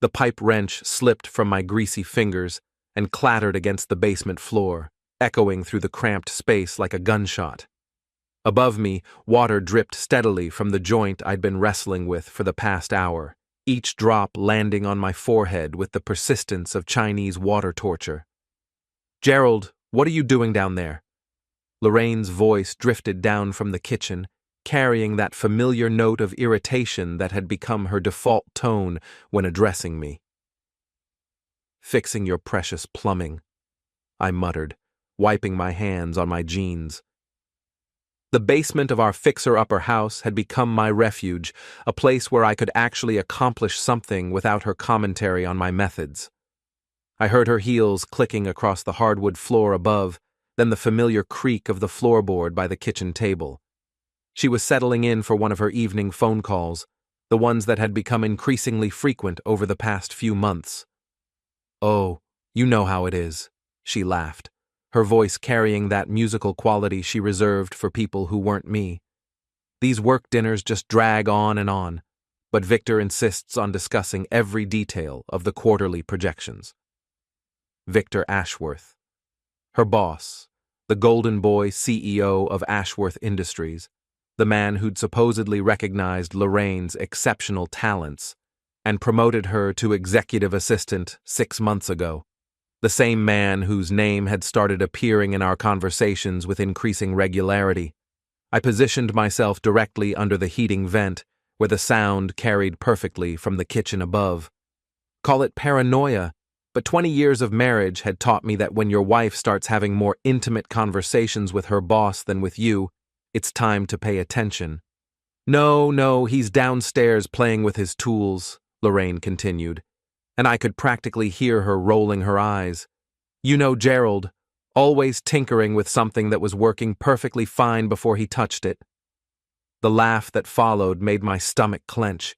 The pipe wrench slipped from my greasy fingers and clattered against the basement floor, echoing through the cramped space like a gunshot. Above me, water dripped steadily from the joint I'd been wrestling with for the past hour, each drop landing on my forehead with the persistence of Chinese water torture. "Gerald, what are you doing down there?" Lorraine's voice drifted down from the kitchen, carrying that familiar note of irritation that had become her default tone when addressing me. "Fixing your precious plumbing," I muttered, wiping my hands on my jeans. The basement of our fixer-upper house had become my refuge, a place where I could actually accomplish something without her commentary on my methods. I heard her heels clicking across the hardwood floor above, then the familiar creak of the floorboard by the kitchen table. She was settling in for one of her evening phone calls, the ones that had become increasingly frequent over the past few months. "Oh, you know how it is," she laughed, her voice carrying that musical quality she reserved for people who weren't me. "These work dinners just drag on, but Victor insists on discussing every detail of the quarterly projections." Victor Ashworth. Her boss, the golden boy CEO of Ashworth Industries, the man who'd supposedly recognized Lorraine's exceptional talents and promoted her to executive assistant 6 months ago. The same man whose name had started appearing in our conversations with increasing regularity. I positioned myself directly under the heating vent, where the sound carried perfectly from the kitchen above. Call it paranoia, but 20 years of marriage had taught me that when your wife starts having more intimate conversations with her boss than with you, it's time to pay attention. No, he's downstairs playing with his tools," Lorraine continued, and I could practically hear her rolling her eyes. "You know Gerald, always tinkering with something that was working perfectly fine before he touched it." The laugh that followed made my stomach clench.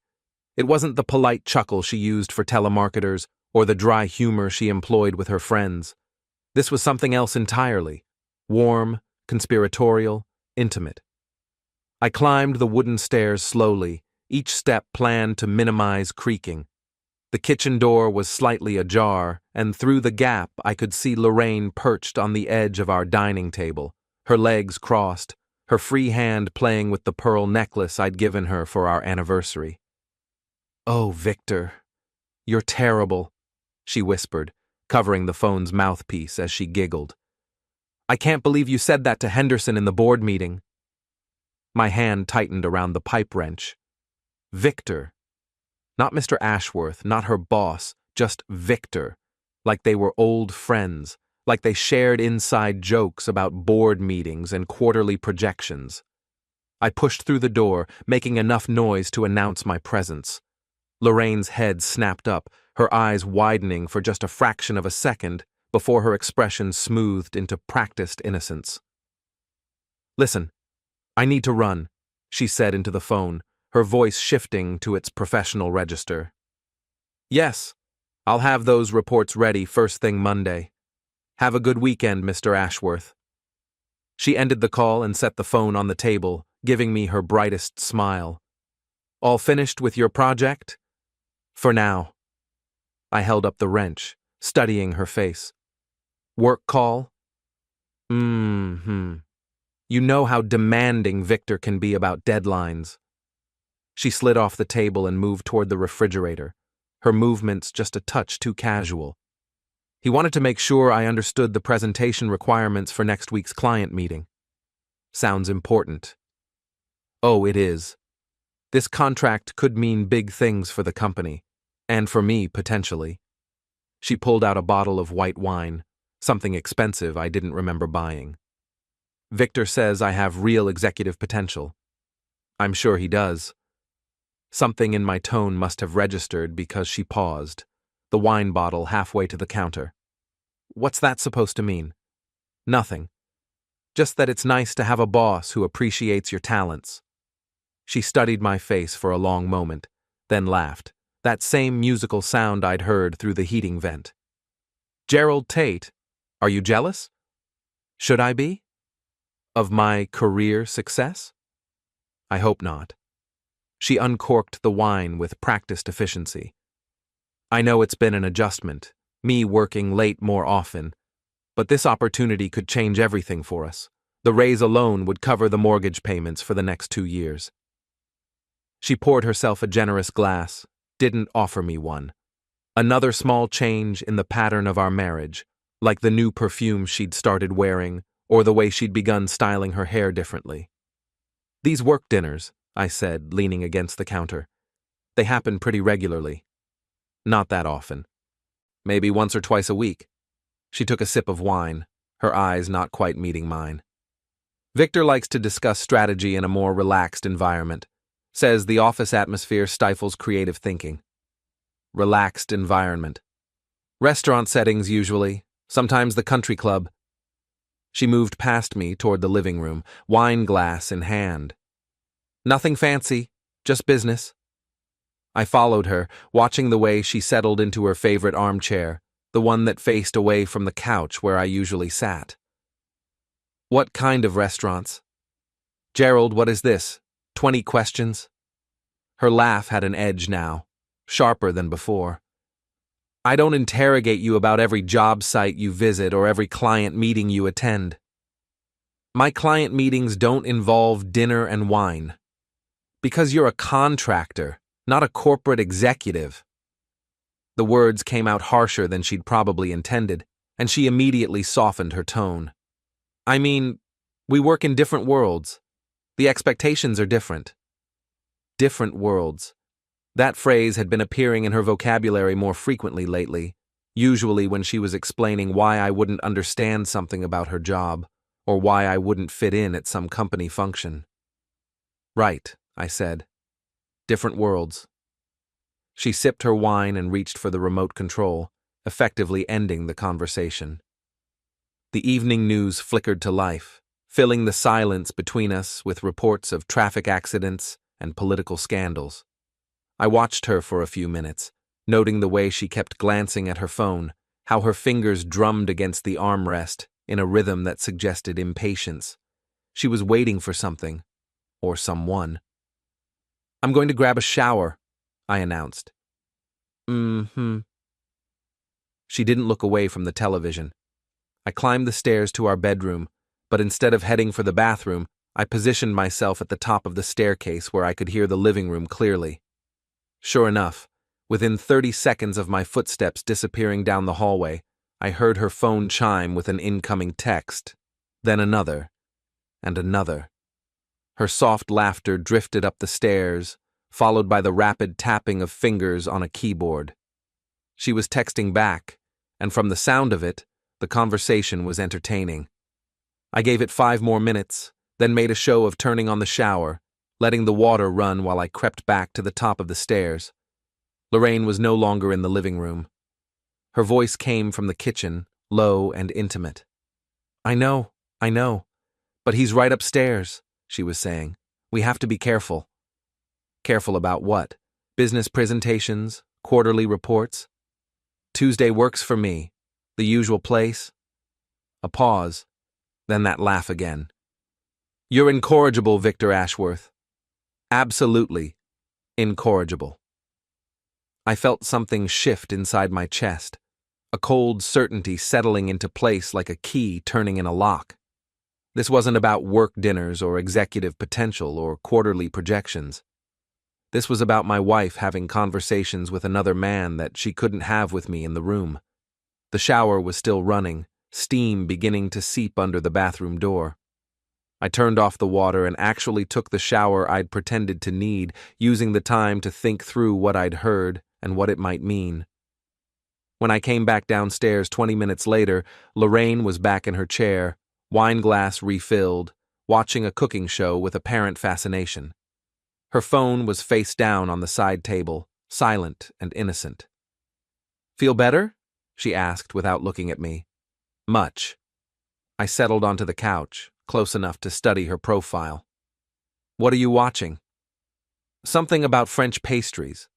It wasn't the polite chuckle she used for telemarketers or the dry humor she employed with her friends. This was something else entirely, warm, conspiratorial, intimate. I climbed the wooden stairs slowly, each step planned to minimize creaking. The kitchen door was slightly ajar, and through the gap I could see Lorraine perched on the edge of our dining table, her legs crossed, her free hand playing with the pearl necklace I'd given her for our anniversary. "Oh, Victor, you're terrible," she whispered, covering the phone's mouthpiece as she giggled. "I can't believe you said that to Henderson in the board meeting." My hand tightened around the pipe wrench. Victor. Not Mr. Ashworth, not her boss, just Victor. Like they were old friends, like they shared inside jokes about board meetings and quarterly projections. I pushed through the door, making enough noise to announce my presence. Lorraine's head snapped up, her eyes widening for just a fraction of a second before her expression smoothed into practiced innocence. "Listen, I need to run," she said into the phone, her voice shifting to its professional register. "Yes, I'll have those reports ready first thing Monday. Have a good weekend, Mr. Ashworth." She ended the call and set the phone on the table, giving me her brightest smile. "All finished with your project?" "For now." I held up the wrench, studying her face. "Work call?" You know how demanding Victor can be about deadlines." She slid off the table and moved toward the refrigerator, her movements just a touch too casual. "He wanted to make sure I understood the presentation requirements for next week's client meeting." "Sounds important." "Oh, it is. This contract could mean big things for the company, and for me, potentially." She pulled out a bottle of white wine, something expensive I didn't remember buying. "Victor says I have real executive potential." "I'm sure he does." Something in my tone must have registered because she paused, the wine bottle halfway to the counter. "What's that supposed to mean?" "Nothing. Just that it's nice to have a boss who appreciates your talents." She studied my face for a long moment, then laughed, that same musical sound I'd heard through the heating vent. "Gerald Tate, are you jealous?" "Should I be? Of my career success?" "I hope not." She uncorked the wine with practiced efficiency. I know it's been an adjustment, me working late more often, but this opportunity could change everything for us. The raise alone would cover the mortgage payments for the next 2 years. She poured herself a generous glass, didn't offer me one. Another small change in the pattern of our marriage, like the new perfume she'd started wearing, or the way she'd begun styling her hair differently. These work dinners, I said, leaning against the counter. They happen pretty regularly. Not that often. Maybe once or twice a week. She took a sip of wine, her eyes not quite meeting mine. Victor likes to discuss strategy in a more relaxed environment. Says the office atmosphere stifles creative thinking. Relaxed environment. Restaurant settings usually, sometimes the country club. She moved past me toward the living room, wine glass in hand. Nothing fancy, just business. I followed her, watching the way she settled into her favorite armchair, the one that faced away from the couch where I usually sat. What kind of restaurants? Gerald, what is this? 20 questions? Her laugh had an edge now, sharper than before. I don't interrogate you about every job site you visit or every client meeting you attend. My client meetings don't involve dinner and wine. Because you're a contractor, not a corporate executive. The words came out harsher than she'd probably intended, and she immediately softened her tone. I mean, we work in different worlds. The expectations are different. Different worlds. That phrase had been appearing in her vocabulary more frequently lately, usually when she was explaining why I wouldn't understand something about her job, or why I wouldn't fit in at some company function. Right, I said. Different worlds. She sipped her wine and reached for the remote control, effectively ending the conversation. The evening news flickered to life, filling the silence between us with reports of traffic accidents and political scandals. I watched her for a few minutes, noting the way she kept glancing at her phone, how her fingers drummed against the armrest in a rhythm that suggested impatience. She was waiting for something, or someone. I'm going to grab a shower, I announced. She didn't look away from the television. I climbed the stairs to our bedroom, but instead of heading for the bathroom, I positioned myself at the top of the staircase where I could hear the living room clearly. Sure enough, within 30 seconds of my footsteps disappearing down the hallway, I heard her phone chime with an incoming text, then another, and another. Her soft laughter drifted up the stairs, followed by the rapid tapping of fingers on a keyboard. She was texting back, and from the sound of it, the conversation was entertaining. I gave it 5 more minutes, then made a show of turning on the shower, letting the water run while I crept back to the top of the stairs. Lorraine was no longer in the living room. Her voice came from the kitchen, low and intimate. I know, but he's right upstairs, she was saying. We have to be careful. Careful about what? Business presentations? Quarterly reports? Tuesday works for me. The usual place? A pause, then that laugh again. You're incorrigible, Victor Ashworth. Absolutely incorrigible. I felt something shift inside my chest, a cold certainty settling into place like a key turning in a lock. This wasn't about work dinners or executive potential or quarterly projections. This was about my wife having conversations with another man that she couldn't have with me in the room. The shower was still running, steam beginning to seep under the bathroom door. I turned off the water and actually took the shower I'd pretended to need, using the time to think through what I'd heard and what it might mean. When I came back downstairs 20 minutes later, Lorraine was back in her chair, wine glass refilled, watching a cooking show with apparent fascination. Her phone was face down on the side table, silent and innocent. Feel better? She asked without looking at me. Much. I settled onto the couch, close enough to study her profile. What are you watching? Something about French pastries.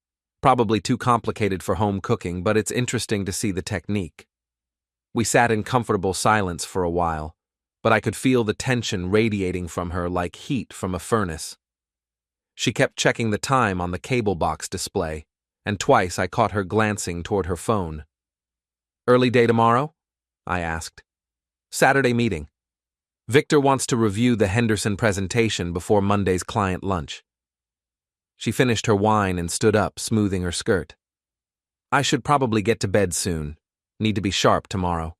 Probably too complicated for home cooking, but it's interesting to see the technique. We sat in comfortable silence for a while, but I could feel the tension radiating from her like heat from a furnace. She kept checking the time on the cable box display, and twice I caught her glancing toward her phone. "Early day tomorrow?" I asked. "Saturday meeting. Victor wants to review the Henderson presentation before Monday's client lunch." She finished her wine and stood up, smoothing her skirt. "I should probably get to bed soon. Need to be sharp tomorrow."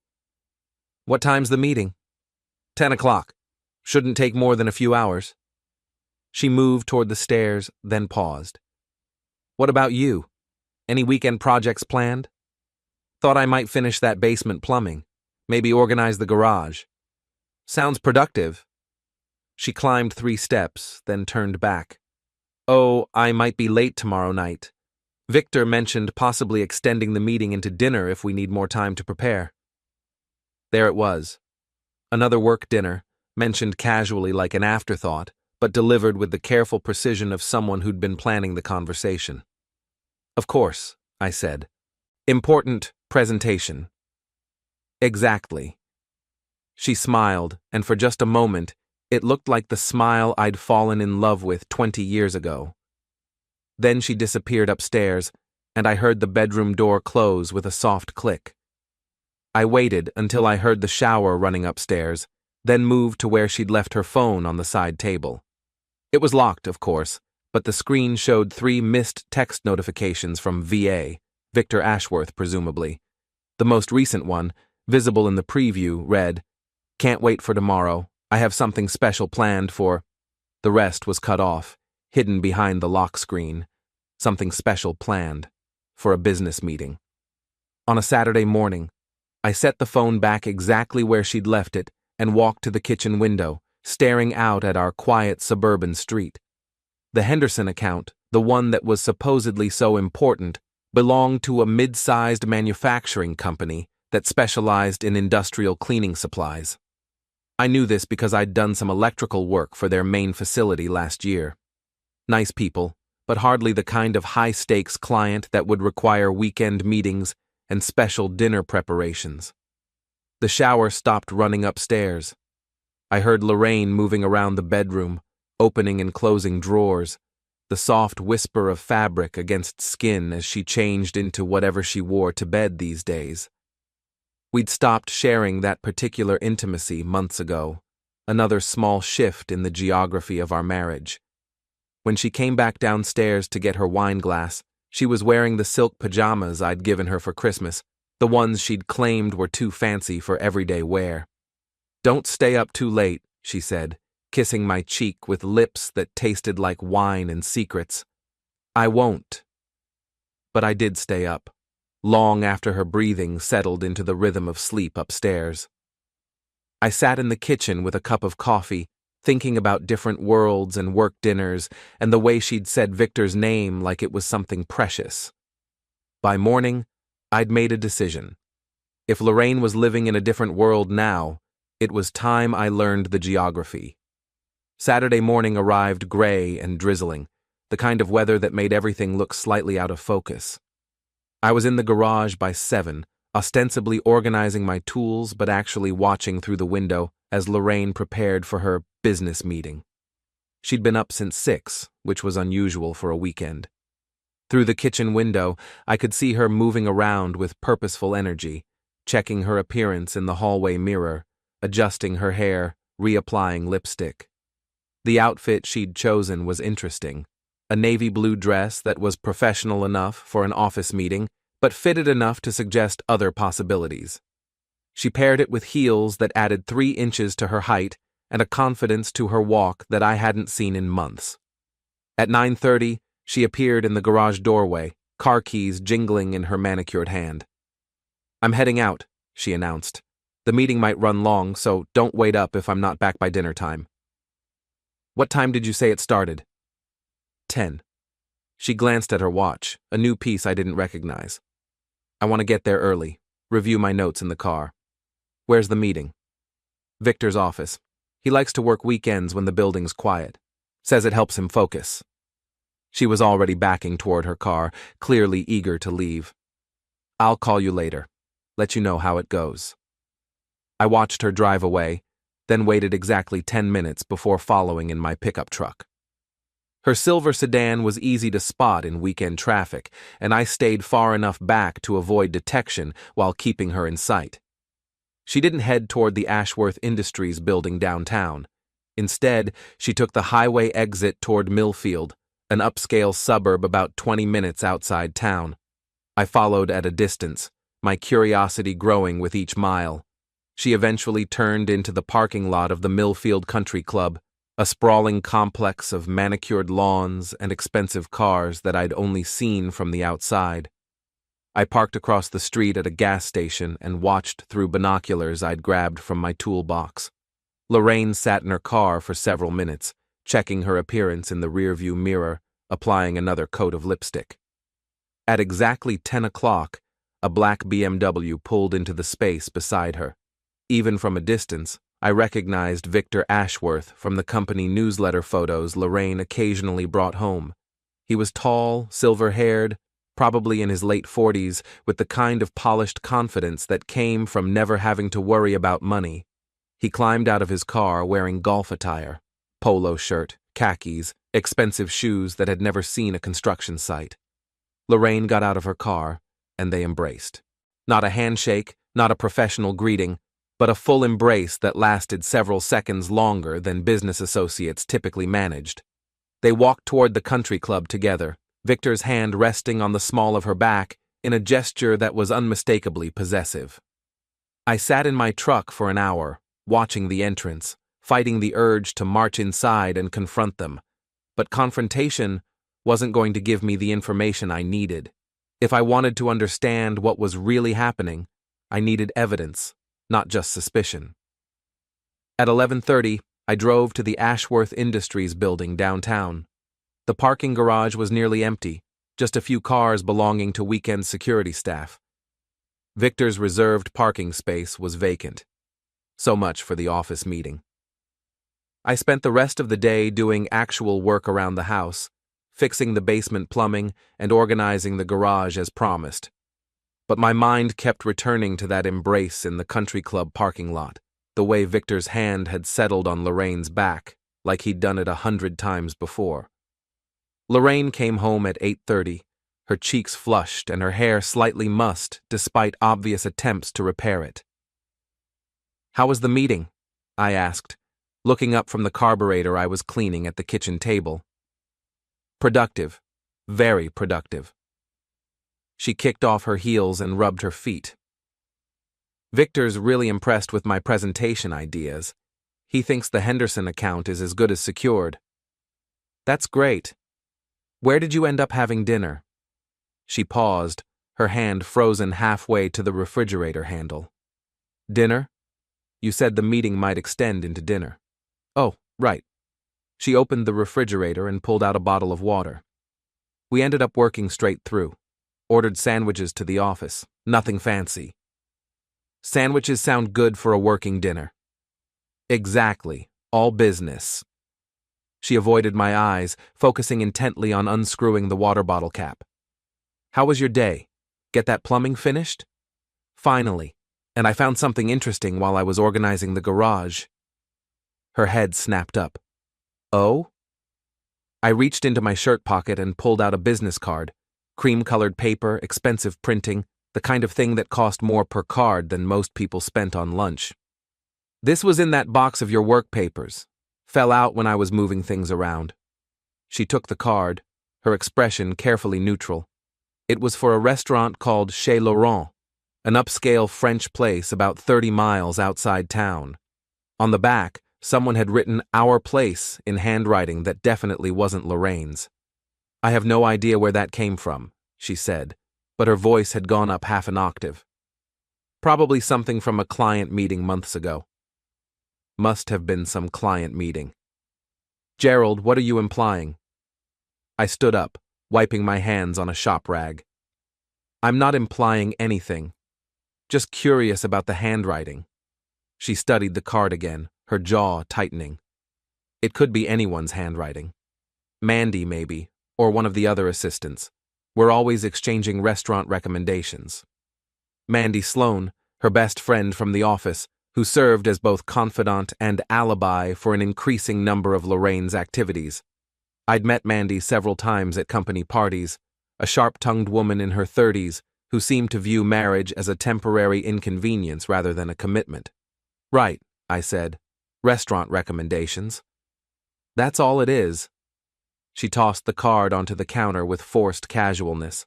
"What time's the meeting?" 10 o'clock. Shouldn't take more than a few hours." She moved toward the stairs, then paused. "What about you? Any weekend projects planned?" "Thought I might finish that basement plumbing. Maybe organize the garage." "Sounds productive." She climbed 3 steps, then turned back. "Oh, I might be late tomorrow night. Victor mentioned possibly extending the meeting into dinner if we need more time to prepare." There it was. Another work dinner, mentioned casually like an afterthought, but delivered with the careful precision of someone who'd been planning the conversation. "Of course," I said. "Important presentation." "Exactly." She smiled, and for just a moment, it looked like the smile I'd fallen in love with 20 years ago. Then she disappeared upstairs, and I heard the bedroom door close with a soft click. I waited until I heard the shower running upstairs, then moved to where she'd left her phone on the side table. It was locked, of course, but the screen showed 3 missed text notifications from VA, Victor Ashworth presumably. The most recent one, visible in the preview, read, "Can't wait for tomorrow. I have something special planned for—" The rest was cut off, hidden behind the lock screen. Something special planned. For a business meeting. On a Saturday morning, I set the phone back exactly where she'd left it and walked to the kitchen window, staring out at our quiet suburban street. The Henderson account, the one that was supposedly so important, belonged to a mid-sized manufacturing company that specialized in industrial cleaning supplies. I knew this because I'd done some electrical work for their main facility last year. Nice people, but hardly the kind of high-stakes client that would require weekend meetings and special dinner preparations. The shower stopped running upstairs. I heard Lorraine moving around the bedroom, opening and closing drawers, the soft whisper of fabric against skin as she changed into whatever she wore to bed these days. We'd stopped sharing that particular intimacy months ago, another small shift in the geography of our marriage. When she came back downstairs to get her wine glass, she was wearing the silk pajamas I'd given her for Christmas, the ones she'd claimed were too fancy for everyday wear. "Don't stay up too late," she said, kissing my cheek with lips that tasted like wine and secrets. "I won't." But I did stay up, long after her breathing settled into the rhythm of sleep upstairs. I sat in the kitchen with a cup of coffee, thinking about different worlds and work dinners and the way she'd said Victor's name like it was something precious. By morning, I'd made a decision. If Lorraine was living in a different world now, it was time I learned the geography. Saturday morning arrived gray and drizzling, the kind of weather that made everything look slightly out of focus. I was in the garage by 7, ostensibly organizing my tools but actually watching through the window as Lorraine prepared for her business meeting. She'd been up since 6, which was unusual for a weekend. Through the kitchen window, I could see her moving around with purposeful energy, checking her appearance in the hallway mirror, adjusting her hair, reapplying lipstick. The outfit she'd chosen was interesting. A navy blue dress that was professional enough for an office meeting, but fitted enough to suggest other possibilities. She paired it with heels that added 3 inches to her height and a confidence to her walk that I hadn't seen in months. At 9:30, she appeared in the garage doorway, car keys jingling in her manicured hand. "I'm heading out," she announced. "The meeting might run long, so don't wait up if I'm not back by dinner time." "What time did you say it started?" 10. She glanced at her watch, a new piece I didn't recognize. "I want to get there early, review my notes in the car." "Where's the meeting?" "Victor's office. He likes to work weekends when the building's quiet. Says it helps him focus." She was already backing toward her car, clearly eager to leave. "I'll call you later. Let you know how it goes." I watched her drive away, then waited exactly 10 minutes before following in my pickup truck. Her silver sedan was easy to spot in weekend traffic, and I stayed far enough back to avoid detection while keeping her in sight. She didn't head toward the Ashworth Industries building downtown. Instead, she took the highway exit toward Millfield, an upscale suburb about 20 minutes outside town. I followed at a distance, my curiosity growing with each mile. She eventually turned into the parking lot of the Millfield Country Club, a sprawling complex of manicured lawns and expensive cars that I'd only seen from the outside. I parked across the street at a gas station and watched through binoculars I'd grabbed from my toolbox. Lorraine sat in her car for several minutes, checking her appearance in the rearview mirror, applying another coat of lipstick. At exactly 10 o'clock, a black BMW pulled into the space beside her. Even from a distance, I recognized Victor Ashworth from the company newsletter photos Lorraine occasionally brought home. He was tall, silver-haired, probably in his late 40s, with the kind of polished confidence that came from never having to worry about money. He climbed out of his car wearing golf attire, polo shirt, khakis, expensive shoes that had never seen a construction site. Lorraine got out of her car, and they embraced. Not a handshake, not a professional greeting, but a full embrace that lasted several seconds longer than business associates typically managed. They walked toward the country club together, Victor's hand resting on the small of her back in a gesture that was unmistakably possessive. I sat in my truck for an hour, watching the entrance, fighting the urge to march inside and confront them. But confrontation wasn't going to give me the information I needed. If I wanted to understand what was really happening, I needed evidence, not just suspicion. At 11:30, I drove to the Ashworth Industries building downtown. The parking garage was nearly empty, just a few cars belonging to weekend security staff. Victor's reserved parking space was vacant. So much for the office meeting. I spent the rest of the day doing actual work around the house, fixing the basement plumbing and organizing the garage as promised. But my mind kept returning to that embrace in the country club parking lot, the way Victor's hand had settled on Lorraine's back, like he'd done it 100 times before. Lorraine came home at 8:30, her cheeks flushed and her hair slightly mussed despite obvious attempts to repair it. "How was the meeting?" I asked, looking up from the carburetor I was cleaning at the kitchen table. "Productive. Very productive." She kicked off her heels and rubbed her feet. "Victor's really impressed with my presentation ideas. He thinks the Henderson account is as good as secured." "That's great. Where did you end up having dinner?" She paused, her hand frozen halfway to the refrigerator handle. "Dinner? You said the meeting might extend into dinner." "Oh, right." She opened the refrigerator and pulled out a bottle of water. "We ended up working straight through. Ordered sandwiches to the office. Nothing fancy." "Sandwiches sound good for a working dinner." "Exactly. All business." She avoided my eyes, focusing intently on unscrewing the water bottle cap. "How was your day? Get that plumbing finished?" "Finally. And I found something interesting while I was organizing the garage." Her head snapped up. "Oh?" I reached into my shirt pocket and pulled out a business card. Cream-colored paper, expensive printing, the kind of thing that cost more per card than most people spent on lunch. "This was in that box of your work papers. Fell out when I was moving things around." She took the card, her expression carefully neutral. It was for a restaurant called Chez Laurent, an upscale French place about 30 miles outside town. On the back, someone had written "Our Place" in handwriting that definitely wasn't Lorraine's. "I have no idea where that came from," she said, but her voice had gone up half an octave. "Probably something from a client meeting months ago." Must have been some client meeting. "Gerald, what are you implying?" I stood up, wiping my hands on a shop rag. "I'm not implying anything. Just curious about the handwriting." She studied the card again, her jaw tightening. It could be anyone's handwriting. Mandy, maybe, or one of the other assistants. We're always exchanging restaurant recommendations. Mandy Sloan, her best friend from the office, who served as both confidant and alibi for an increasing number of Lorraine's activities. I'd met Mandy several times at company parties, a sharp-tongued woman in her 30s who seemed to view marriage as a temporary inconvenience rather than a commitment. Right, I said. Restaurant recommendations. That's all it is. She tossed the card onto the counter with forced casualness.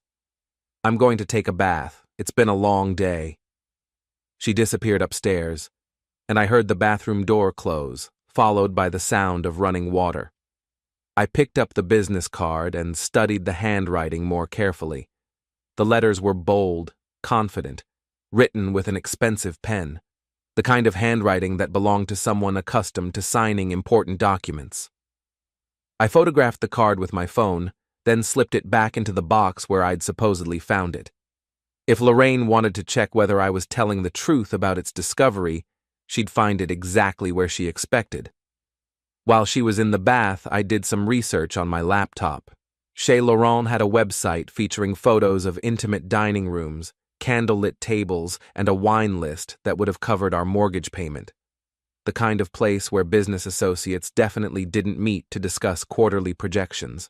I'm going to take a bath. It's been a long day. She disappeared upstairs, and I heard the bathroom door close, followed by the sound of running water. I picked up the business card and studied the handwriting more carefully. The letters were bold, confident, written with an expensive pen, the kind of handwriting that belonged to someone accustomed to signing important documents. I photographed the card with my phone, then slipped it back into the box where I'd supposedly found it. If Lorraine wanted to check whether I was telling the truth about its discovery, she'd find it exactly where she expected. While she was in the bath, I did some research on my laptop. Chez Laurent had a website featuring photos of intimate dining rooms, candlelit tables, and a wine list that would have covered our mortgage payment. The kind of place where business associates definitely didn't meet to discuss quarterly projections.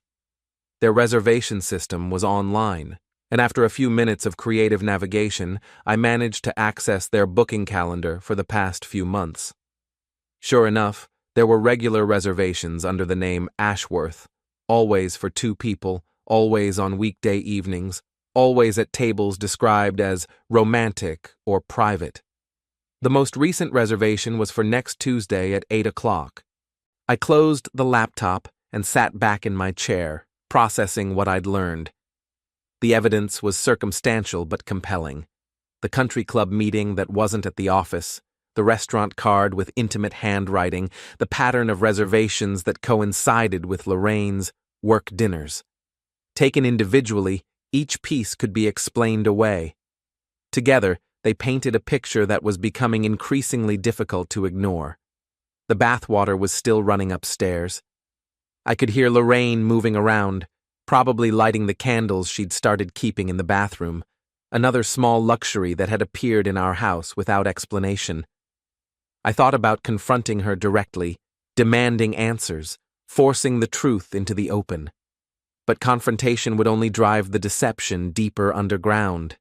Their reservation system was online, and after a few minutes of creative navigation, I managed to access their booking calendar for the past few months. Sure enough, there were regular reservations under the name Ashworth, always for 2 people, always on weekday evenings, always at tables described as romantic or private. The most recent reservation was for next Tuesday at 8 o'clock. I closed the laptop and sat back in my chair, processing what I'd learned. The evidence was circumstantial but compelling. The country club meeting that wasn't at the office, the restaurant card with intimate handwriting, the pattern of reservations that coincided with Lorraine's work dinners. Taken individually, each piece could be explained away. Together, they painted a picture that was becoming increasingly difficult to ignore. The bathwater was still running upstairs. I could hear Lorraine moving around, probably lighting the candles she'd started keeping in the bathroom, another small luxury that had appeared in our house without explanation. I thought about confronting her directly, demanding answers, forcing the truth into the open. But confrontation would only drive the deception deeper underground.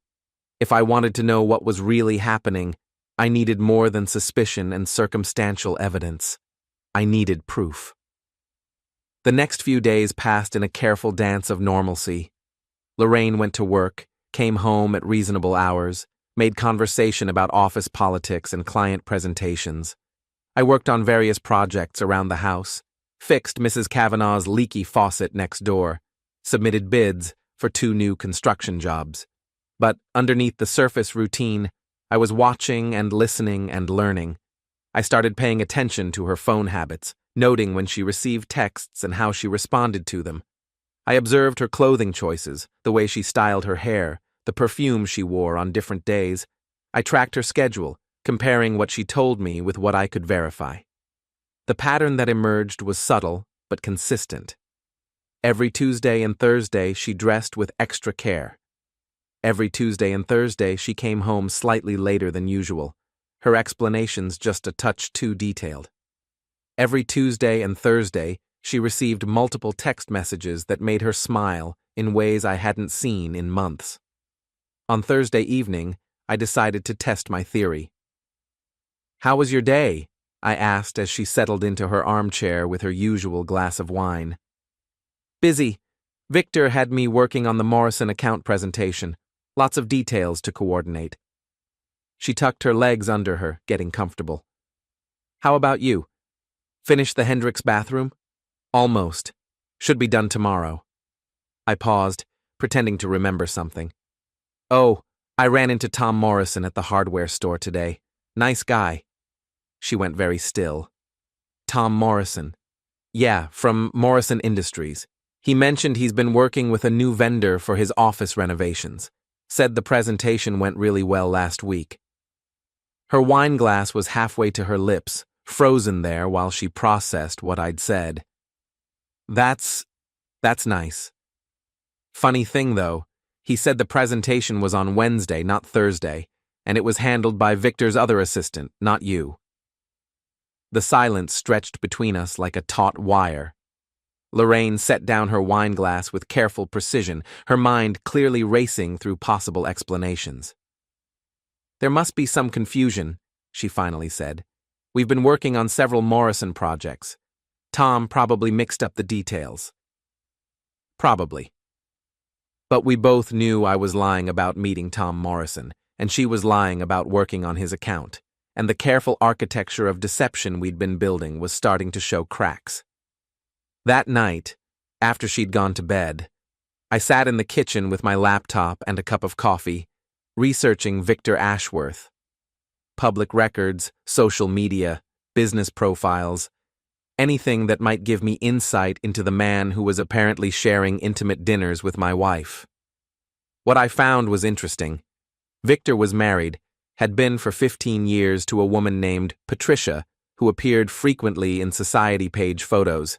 If I wanted to know what was really happening, I needed more than suspicion and circumstantial evidence. I needed proof. The next few days passed in a careful dance of normalcy. Lorraine went to work, came home at reasonable hours, made conversation about office politics and client presentations. I worked on various projects around the house, fixed Mrs. Kavanaugh's leaky faucet next door, submitted bids for 2 new construction jobs. But underneath the surface routine, I was watching and listening and learning. I started paying attention to her phone habits, noting when she received texts and how she responded to them. I observed her clothing choices, the way she styled her hair, the perfume she wore on different days. I tracked her schedule, comparing what she told me with what I could verify. The pattern that emerged was subtle but consistent. Every Tuesday and Thursday she dressed with extra care. Every Tuesday and Thursday she came home slightly later than usual, her explanations just a touch too detailed. Every Tuesday and Thursday she received multiple text messages that made her smile in ways I hadn't seen in months. On Thursday evening, I decided to test my theory. "How was your day?" I asked as she settled into her armchair with her usual glass of wine. "Busy. Victor had me working on the Morrison account presentation. Lots of details to coordinate." She tucked her legs under her, getting comfortable. "How about you? Finished the Hendricks bathroom?" "Almost. Should be done tomorrow." I paused, pretending to remember something. "Oh, I ran into Tom Morrison at the hardware store today. Nice guy." She went very still. "Tom Morrison." "Yeah, from Morrison Industries. He mentioned he's been working with a new vendor for his office renovations. Said the presentation went really well last week." Her wine glass was halfway to her lips, frozen there while she processed what I'd said. That's nice. Funny thing, though, he said the presentation was on Wednesday, not Thursday, and it was handled by Victor's other assistant, not you." The silence stretched between us like a taut wire. Lorraine set down her wine glass with careful precision, her mind clearly racing through possible explanations. "There must be some confusion," she finally said. "We've been working on several Morrison projects. Tom probably mixed up the details." Probably. But we both knew I was lying about meeting Tom Morrison, and she was lying about working on his account, and the careful architecture of deception we'd been building was starting to show cracks. That night, after she'd gone to bed, I sat in the kitchen with my laptop and a cup of coffee, researching Victor Ashworth. Public records, social media, business profiles, anything that might give me insight into the man who was apparently sharing intimate dinners with my wife. What I found was interesting. Victor was married, had been for 15 years, to a woman named Patricia, who appeared frequently in society page photos.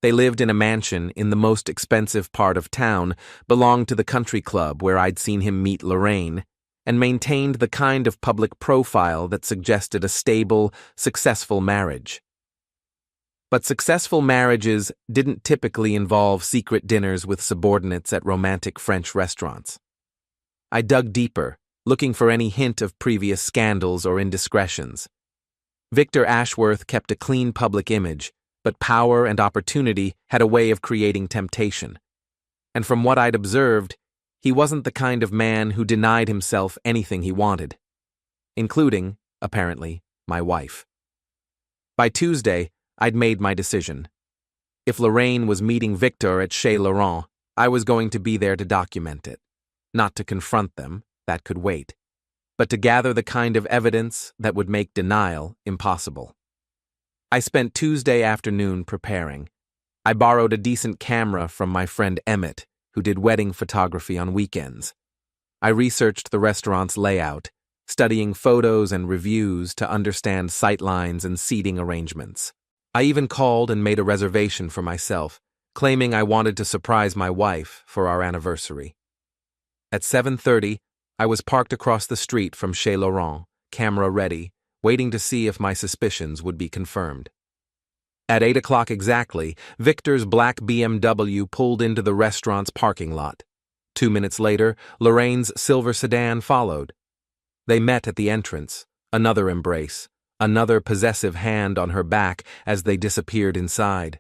They lived in a mansion in the most expensive part of town, belonged to the country club where I'd seen him meet Lorraine, and maintained the kind of public profile that suggested a stable, successful marriage. But successful marriages didn't typically involve secret dinners with subordinates at romantic French restaurants. I dug deeper, looking for any hint of previous scandals or indiscretions. Victor Ashworth kept a clean public image, but power and opportunity had a way of creating temptation. And from what I'd observed, he wasn't the kind of man who denied himself anything he wanted, including, apparently, my wife. By Tuesday, I'd made my decision. If Lorraine was meeting Victor at Chez Laurent, I was going to be there to document it. Not to confront them, that could wait, but to gather the kind of evidence that would make denial impossible. I spent Tuesday afternoon preparing. I borrowed a decent camera from my friend Emmett, who did wedding photography on weekends. I researched the restaurant's layout, studying photos and reviews to understand sightlines and seating arrangements. I even called and made a reservation for myself, claiming I wanted to surprise my wife for our anniversary. At 7:30, I was parked across the street from Chez Laurent, camera ready, waiting to see if my suspicions would be confirmed. At 8 o'clock exactly, Victor's black BMW pulled into the restaurant's parking lot. 2 minutes later, Lorraine's silver sedan followed. They met at the entrance, another embrace, another possessive hand on her back as they disappeared inside.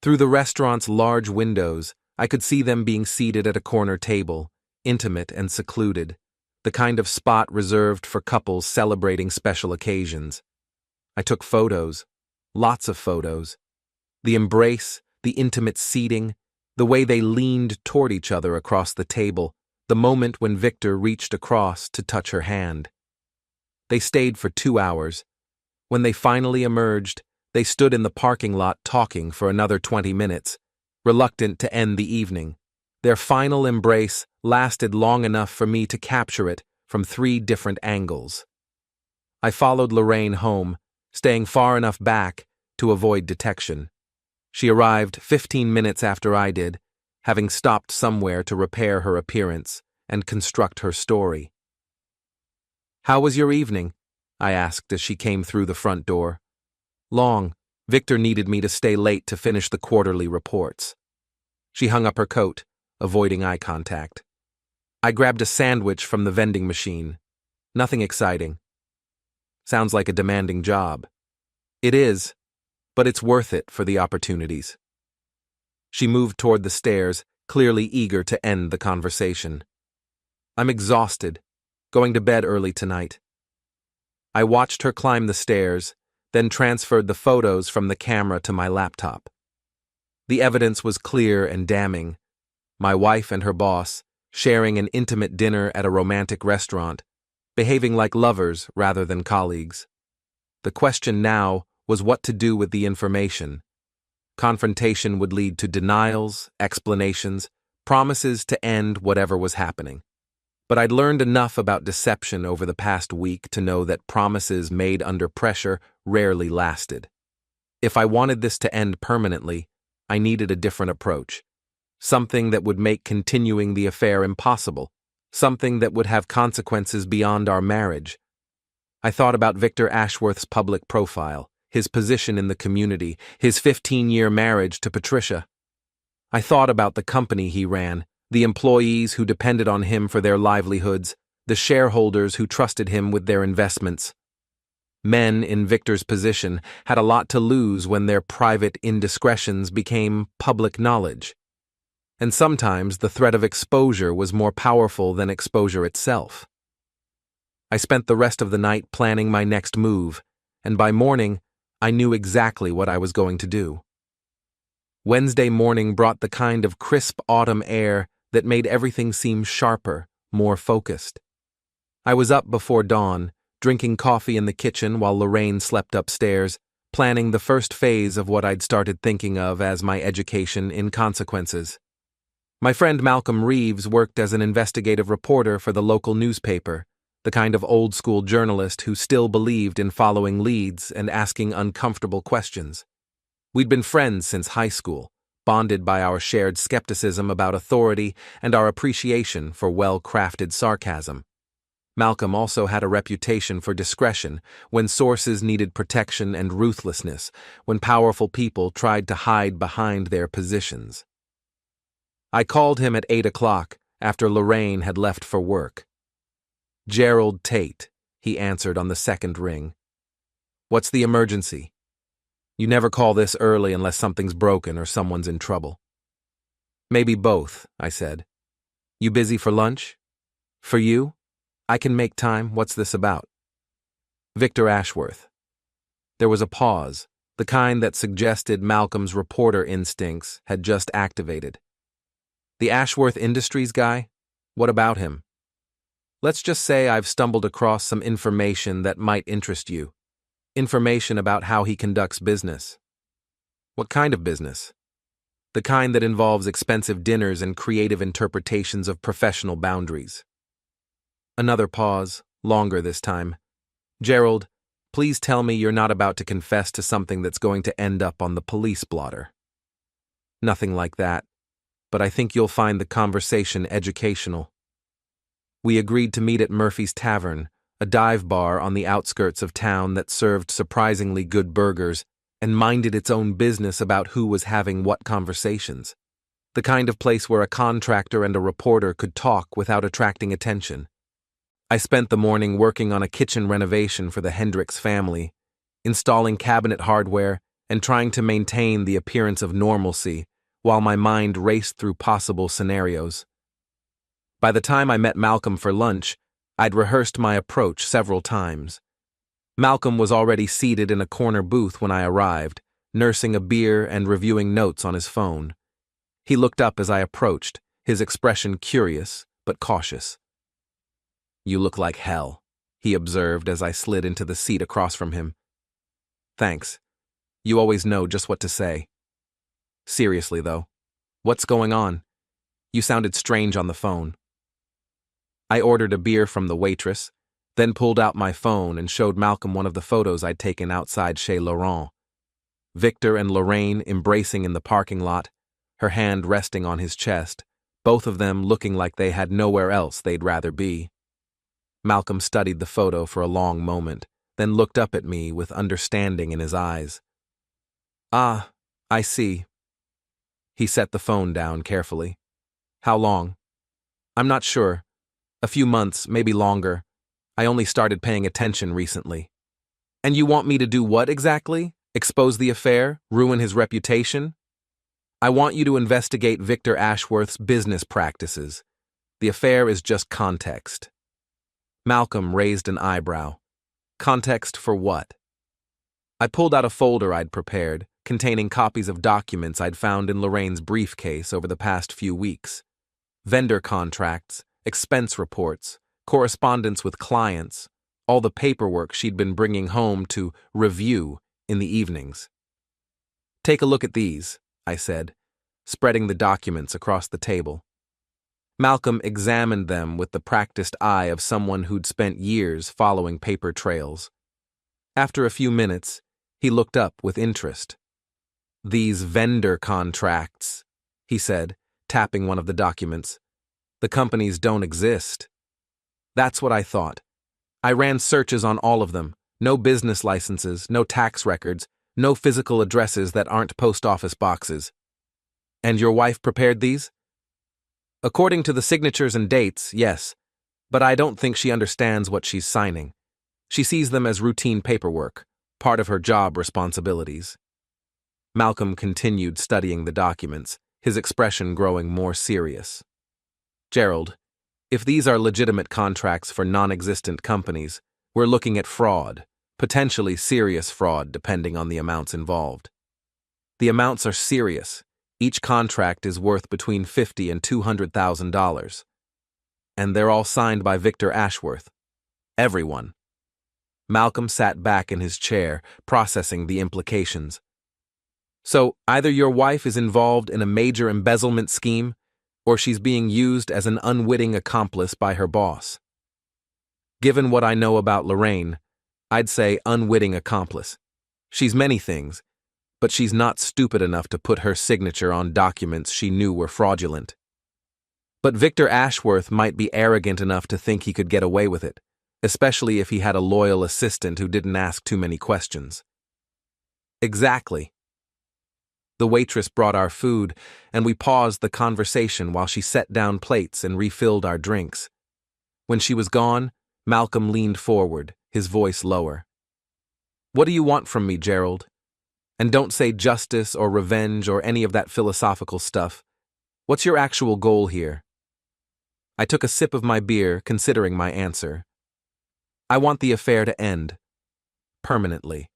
Through the restaurant's large windows, I could see them being seated at a corner table, intimate and secluded, the kind of spot reserved for couples celebrating special occasions. I took photos, lots of photos. The embrace, the intimate seating, the way they leaned toward each other across the table, the moment when Victor reached across to touch her hand. They stayed for 2 hours. When they finally emerged, they stood in the parking lot talking for another 20 minutes, reluctant to end the evening. Their final embrace lasted long enough for me to capture it from 3 different angles. I followed Lorraine home, staying far enough back to avoid detection. She arrived 15 minutes after I did, having stopped somewhere to repair her appearance and construct her story. "How was your evening?" I asked as she came through the front door. "Long. Victor needed me to stay late to finish the quarterly reports." She hung up her coat, avoiding eye contact. I grabbed a sandwich from the vending machine. "Nothing exciting." "Sounds like a demanding job." "It is, but it's worth it for the opportunities." She moved toward the stairs, clearly eager to end the conversation. "I'm exhausted. Going to bed early tonight." I watched her climb the stairs, then transferred the photos from the camera to my laptop. The evidence was clear and damning. My wife and her boss, sharing an intimate dinner at a romantic restaurant, behaving like lovers rather than colleagues. The question now was what to do with the information. Confrontation would lead to denials, explanations, promises to end whatever was happening. But I'd learned enough about deception over the past week to know that promises made under pressure rarely lasted. If I wanted this to end permanently, I needed a different approach. Something that would make continuing the affair impossible. Something that would have consequences beyond our marriage. I thought about Victor Ashworth's public profile, his position in the community, his 15-year marriage to Patricia. I thought about the company he ran, the employees who depended on him for their livelihoods, the shareholders who trusted him with their investments. Men in Victor's position had a lot to lose when their private indiscretions became public knowledge. And sometimes the threat of exposure was more powerful than exposure itself. I spent the rest of the night planning my next move, and by morning, I knew exactly what I was going to do. Wednesday morning brought the kind of crisp autumn air that made everything seem sharper, more focused. I was up before dawn, drinking coffee in the kitchen while Lorraine slept upstairs, planning the first phase of what I'd started thinking of as my education in consequences. My friend Malcolm Reeves worked as an investigative reporter for the local newspaper, the kind of old-school journalist who still believed in following leads and asking uncomfortable questions. We'd been friends since high school, bonded by our shared skepticism about authority and our appreciation for well-crafted sarcasm. Malcolm also had a reputation for discretion when sources needed protection and ruthlessness when powerful people tried to hide behind their positions. I called him at 8 o'clock after Lorraine had left for work. "Gerald Tate," he answered on the second ring. "What's the emergency?" "You never call this early unless something's broken or someone's in trouble." "Maybe both," I said. "You busy for lunch?" "For you? I can make time. What's this about?" "Victor Ashworth." There was a pause, the kind that suggested Malcolm's reporter instincts had just activated. "The Ashworth Industries guy? What about him?" "Let's just say I've stumbled across some information that might interest you. Information about how he conducts business." "What kind of business?" "The kind that involves expensive dinners and creative interpretations of professional boundaries." Another pause, longer this time. "Gerald, please tell me you're not about to confess to something that's going to end up on the police blotter." "Nothing like that, but I think you'll find the conversation educational." We agreed to meet at Murphy's Tavern, a dive bar on the outskirts of town that served surprisingly good burgers and minded its own business about who was having what conversations. The kind of place where a contractor and a reporter could talk without attracting attention. I spent the morning working on a kitchen renovation for the Hendricks family, installing cabinet hardware and trying to maintain the appearance of normalcy while my mind raced through possible scenarios. By the time I met Malcolm for lunch, I'd rehearsed my approach several times. Malcolm was already seated in a corner booth when I arrived, nursing a beer and reviewing notes on his phone. He looked up as I approached, his expression curious but cautious. "You look like hell," he observed as I slid into the seat across from him. "Thanks. You always know just what to say." "Seriously, though, what's going on? You sounded strange on the phone." I ordered a beer from the waitress, then pulled out my phone and showed Malcolm one of the photos I'd taken outside Chez Laurent. Victor and Lorraine embracing in the parking lot, her hand resting on his chest, both of them looking like they had nowhere else they'd rather be. Malcolm studied the photo for a long moment, then looked up at me with understanding in his eyes. "Ah, I see." He set the phone down carefully. "How long?" "I'm not sure. A few months, maybe longer. I only started paying attention recently." "And you want me to do what exactly? Expose the affair? Ruin his reputation?" "I want you to investigate Victor Ashworth's business practices. The affair is just context." Malcolm raised an eyebrow. "Context for what?" I pulled out a folder I'd prepared, containing copies of documents I'd found in Lorraine's briefcase over the past few weeks. Vendor contracts, expense reports, correspondence with clients, all the paperwork she'd been bringing home to review in the evenings. "Take a look at these," I said, spreading the documents across the table. Malcolm examined them with the practiced eye of someone who'd spent years following paper trails. After a few minutes, he looked up with interest. "These vendor contracts," he said, tapping one of the documents. "The companies don't exist." "That's what I thought. I ran searches on all of them. No business licenses, no tax records, no physical addresses that aren't post office boxes." And your wife prepared these? According to the signatures and dates, yes, but I don't think she understands what she's signing. She sees them as routine paperwork, part of her job responsibilities. Malcolm continued studying the documents, his expression growing more serious. Gerald, if these are legitimate contracts for non-existent companies, we're looking at fraud, potentially serious fraud depending on the amounts involved. The amounts are serious. Each contract is worth between $50,000 and $200,000. And they're all signed by Victor Ashworth. Everyone. Malcolm sat back in his chair, processing the implications. So, either your wife is involved in a major embezzlement scheme, or she's being used as an unwitting accomplice by her boss. Given what I know about Lorraine, I'd say unwitting accomplice. She's many things, but she's not stupid enough to put her signature on documents she knew were fraudulent. But Victor Ashworth might be arrogant enough to think he could get away with it, especially if he had a loyal assistant who didn't ask too many questions. Exactly. The waitress brought our food, and we paused the conversation while she set down plates and refilled our drinks. When she was gone, Malcolm leaned forward, his voice lower. What do you want from me, Gerald? And don't say justice or revenge or any of that philosophical stuff. What's your actual goal here? I took a sip of my beer, considering my answer. I want the affair to end. Permanently.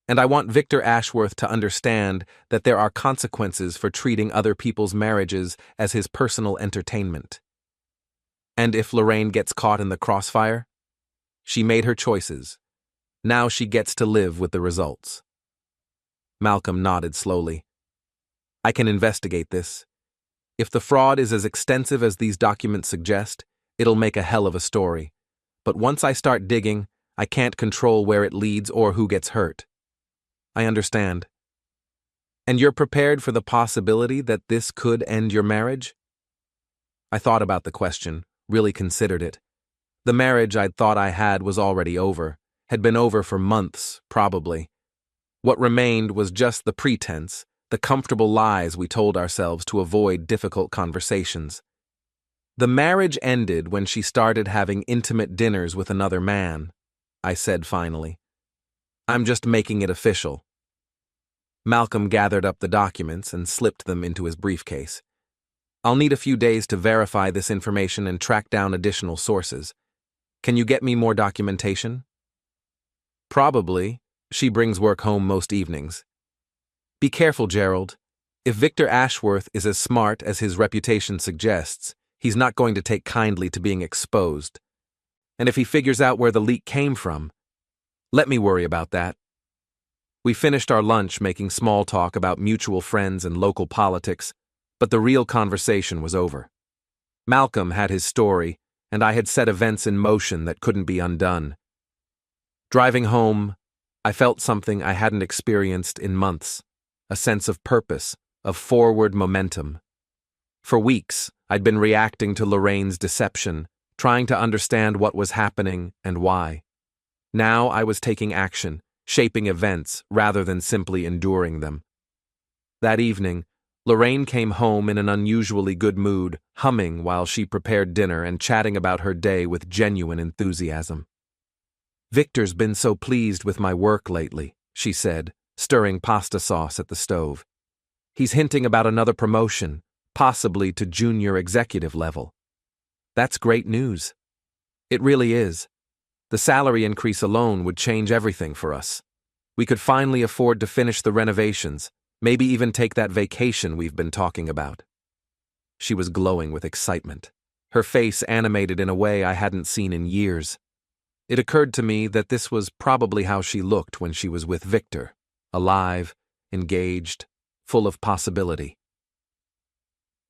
And I want Victor Ashworth to understand that there are consequences for treating other people's marriages as his personal entertainment. And if Lorraine gets caught in the crossfire? She made her choices. Now she gets to live with the results. Malcolm nodded slowly. I can investigate this. If the fraud is as extensive as these documents suggest, it'll make a hell of a story. But once I start digging, I can't control where it leads or who gets hurt. I understand. And you're prepared for the possibility that this could end your marriage? I thought about the question, really considered it. The marriage I'd thought I had was already over, had been over for months, probably. What remained was just the pretense, the comfortable lies we told ourselves to avoid difficult conversations. The marriage ended when she started having intimate dinners with another man, I said finally. I'm just making it official. Malcolm gathered up the documents and slipped them into his briefcase. I'll need a few days to verify this information and track down additional sources. Can you get me more documentation? Probably. She brings work home most evenings. Be careful, Gerald. If Victor Ashworth is as smart as his reputation suggests, he's not going to take kindly to being exposed. And if he figures out where the leak came from, let me worry about that. We finished our lunch making small talk about mutual friends and local politics, but the real conversation was over. Malcolm had his story, and I had set events in motion that couldn't be undone. Driving home, I felt something I hadn't experienced in months, a sense of purpose, of forward momentum. For weeks, I'd been reacting to Lorraine's deception, trying to understand what was happening and why. Now I was taking action, shaping events rather than simply enduring them. That evening, Lorraine came home in an unusually good mood, humming while she prepared dinner and chatting about her day with genuine enthusiasm. Victor's been so pleased with my work lately, she said, stirring pasta sauce at the stove. He's hinting about another promotion, possibly to junior executive level. That's great news. It really is. The salary increase alone would change everything for us. We could finally afford to finish the renovations, maybe even take that vacation we've been talking about. She was glowing with excitement, her face animated in a way I hadn't seen in years. It occurred to me that this was probably how she looked when she was with Victor, alive, engaged, full of possibility.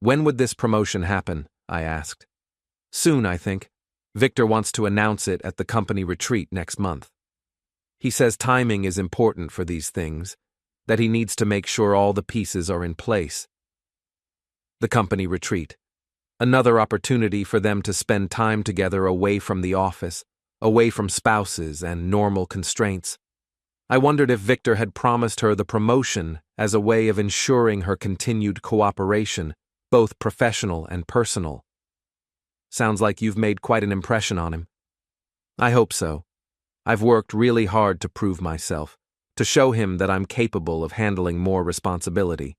When would this promotion happen? I asked. Soon, I think. Victor wants to announce it at the company retreat next month. He says timing is important for these things, that he needs to make sure all the pieces are in place. The company retreat. Another opportunity for them to spend time together away from the office, away from spouses and normal constraints. I wondered if Victor had promised her the promotion as a way of ensuring her continued cooperation, both professional and personal. Sounds like you've made quite an impression on him. I hope so. I've worked really hard to prove myself, to show him that I'm capable of handling more responsibility.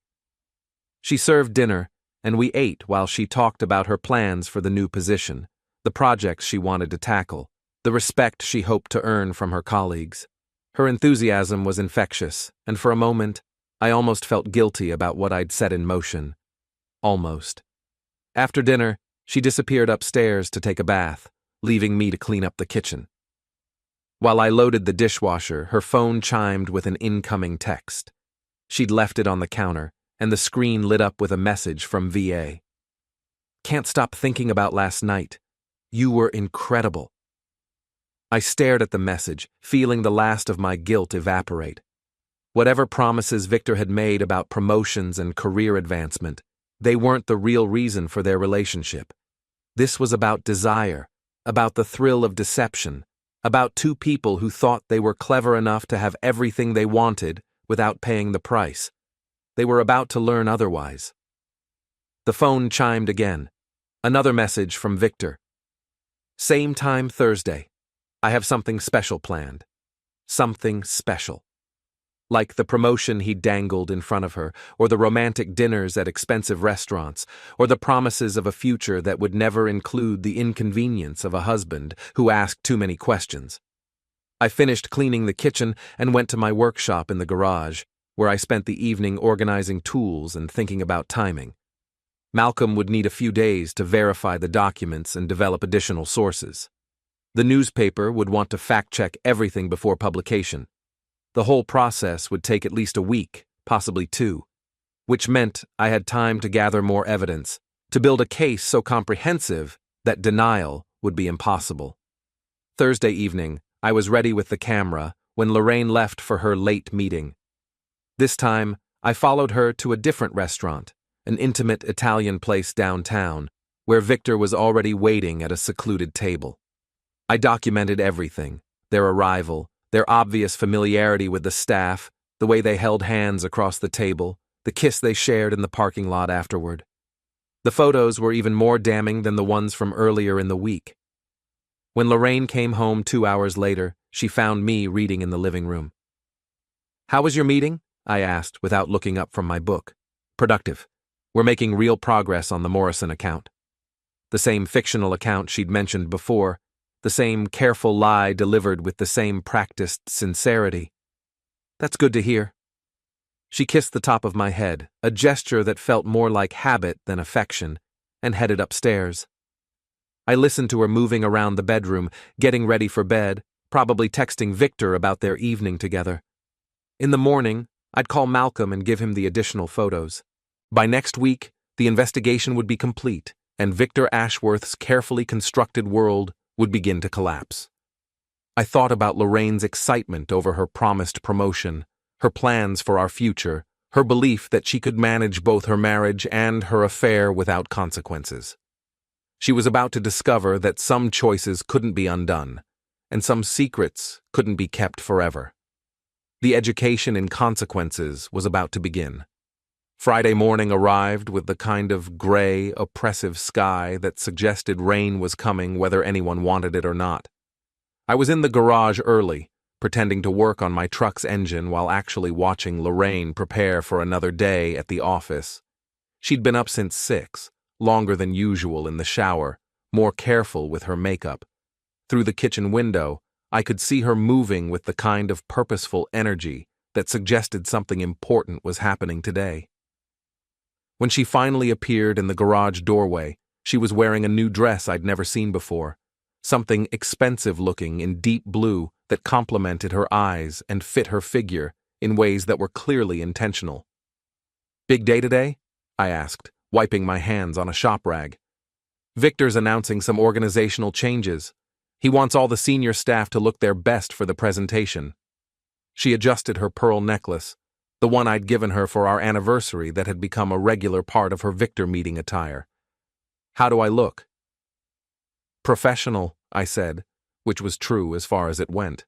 She served dinner, and we ate while she talked about her plans for the new position, the projects she wanted to tackle, the respect she hoped to earn from her colleagues. Her enthusiasm was infectious, and for a moment, I almost felt guilty about what I'd set in motion. Almost. After dinner, she disappeared upstairs to take a bath, leaving me to clean up the kitchen. While I loaded the dishwasher, her phone chimed with an incoming text. She'd left it on the counter, and the screen lit up with a message from VA. "Can't stop thinking about last night. You were incredible." I stared at the message, feeling the last of my guilt evaporate. Whatever promises Victor had made about promotions and career advancement, they weren't the real reason for their relationship. This was about desire, about the thrill of deception, about two people who thought they were clever enough to have everything they wanted without paying the price. They were about to learn otherwise. The phone chimed again. Another message from Victor. "Same time Thursday. I have something special planned." Something special. Like the promotion he dangled in front of her, or the romantic dinners at expensive restaurants, or the promises of a future that would never include the inconvenience of a husband who asked too many questions. I finished cleaning the kitchen and went to my workshop in the garage, where I spent the evening organizing tools and thinking about timing. Malcolm would need a few days to verify the documents and develop additional sources. The newspaper would want to fact-check everything before publication. The whole process would take at least a week, possibly 2, which meant I had time to gather more evidence, to build a case so comprehensive that denial would be impossible. Thursday evening, I was ready with the camera when Lorraine left for her late meeting. This time, I followed her to a different restaurant, an intimate Italian place downtown, where Victor was already waiting at a secluded table. I documented everything: their arrival, their obvious familiarity with the staff, the way they held hands across the table, the kiss they shared in the parking lot afterward. The photos were even more damning than the ones from earlier in the week. When Lorraine came home 2 hours later, she found me reading in the living room. "How was your meeting?" I asked without looking up from my book. "Productive. We're making real progress on the Morrison account." The same fictional account she'd mentioned before, the same careful lie delivered with the same practiced sincerity. "That's good to hear." She kissed the top of my head, a gesture that felt more like habit than affection, and headed upstairs. I listened to her moving around the bedroom, getting ready for bed, probably texting Victor about their evening together. In the morning, I'd call Malcolm and give him the additional photos. By next week, the investigation would be complete, and Victor Ashworth's carefully constructed world would begin to collapse. I thought about Lorraine's excitement over her promised promotion, her plans for our future, her belief that she could manage both her marriage and her affair without consequences. She was about to discover that some choices couldn't be undone, and some secrets couldn't be kept forever. The education in consequences was about to begin. Friday morning arrived with the kind of gray, oppressive sky that suggested rain was coming whether anyone wanted it or not. I was in the garage early, pretending to work on my truck's engine while actually watching Lorraine prepare for another day at the office. She'd been up since 6, longer than usual in the shower, more careful with her makeup. Through the kitchen window, I could see her moving with the kind of purposeful energy that suggested something important was happening today. When she finally appeared in the garage doorway, she was wearing a new dress I'd never seen before, something expensive-looking in deep blue that complemented her eyes and fit her figure in ways that were clearly intentional. "Big day today?" I asked, wiping my hands on a shop rag. "Victor's announcing some organizational changes. He wants all the senior staff to look their best for the presentation." She adjusted her pearl necklace, the one I'd given her for our anniversary that had become a regular part of her Victor meeting attire. "How do I look?" "Professional," I said, which was true as far as it went.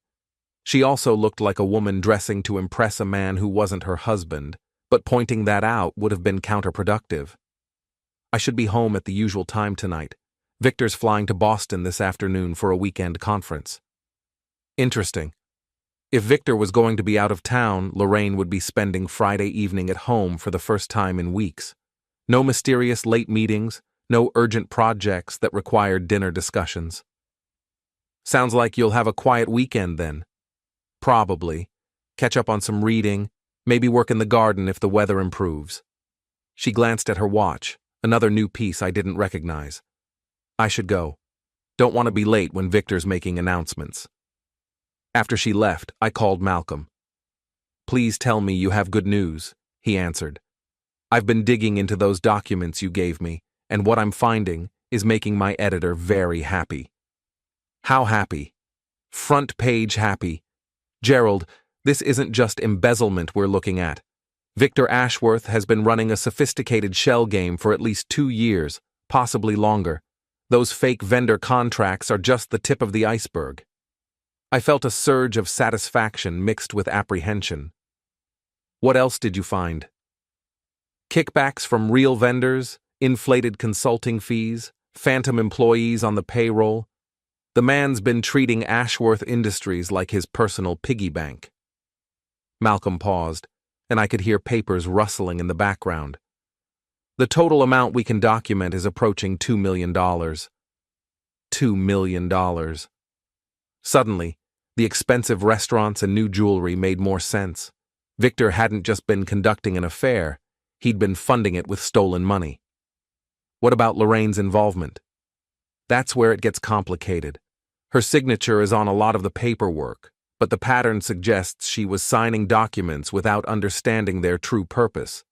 She also looked like a woman dressing to impress a man who wasn't her husband, but pointing that out would have been counterproductive. I should be home at the usual time tonight. Victor's flying to Boston this afternoon for a weekend conference. Interesting. If Victor was going to be out of town, Lorraine would be spending Friday evening at home for the first time in weeks. No mysterious late meetings, no urgent projects that required dinner discussions. Sounds like you'll have a quiet weekend then. Probably. Catch up on some reading, maybe work in the garden if the weather improves. She glanced at her watch, another new piece I didn't recognize. I should go. Don't want to be late when Victor's making announcements. After she left, I called Malcolm. Please tell me you have good news, he answered. I've been digging into those documents you gave me, and what I'm finding is making my editor very happy. How happy? Front page happy. Gerald, this isn't just embezzlement we're looking at. Victor Ashworth has been running a sophisticated shell game for at least 2 years, possibly longer. Those fake vendor contracts are just the tip of the iceberg. I felt a surge of satisfaction mixed with apprehension. What else did you find? Kickbacks from real vendors, inflated consulting fees, phantom employees on the payroll. The man's been treating Ashworth Industries like his personal piggy bank. Malcolm paused, and I could hear papers rustling in the background. The total amount we can document is approaching $2 million. $2 million. Suddenly, the expensive restaurants and new jewelry made more sense. Victor hadn't just been conducting an affair, he'd been funding it with stolen money. What about Lorraine's involvement? That's where it gets complicated. Her signature is on a lot of the paperwork, but the pattern suggests she was signing documents without understanding their true purpose.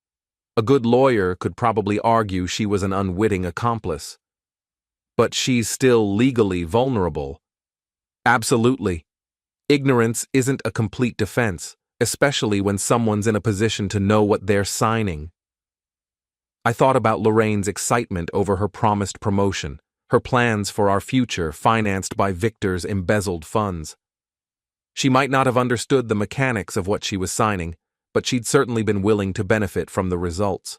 A good lawyer could probably argue she was an unwitting accomplice. But she's still legally vulnerable. Absolutely. Ignorance isn't a complete defense, especially when someone's in a position to know what they're signing. I thought about Lorraine's excitement over her promised promotion, her plans for our future financed by Victor's embezzled funds. She might not have understood the mechanics of what she was signing, but she'd certainly been willing to benefit from the results.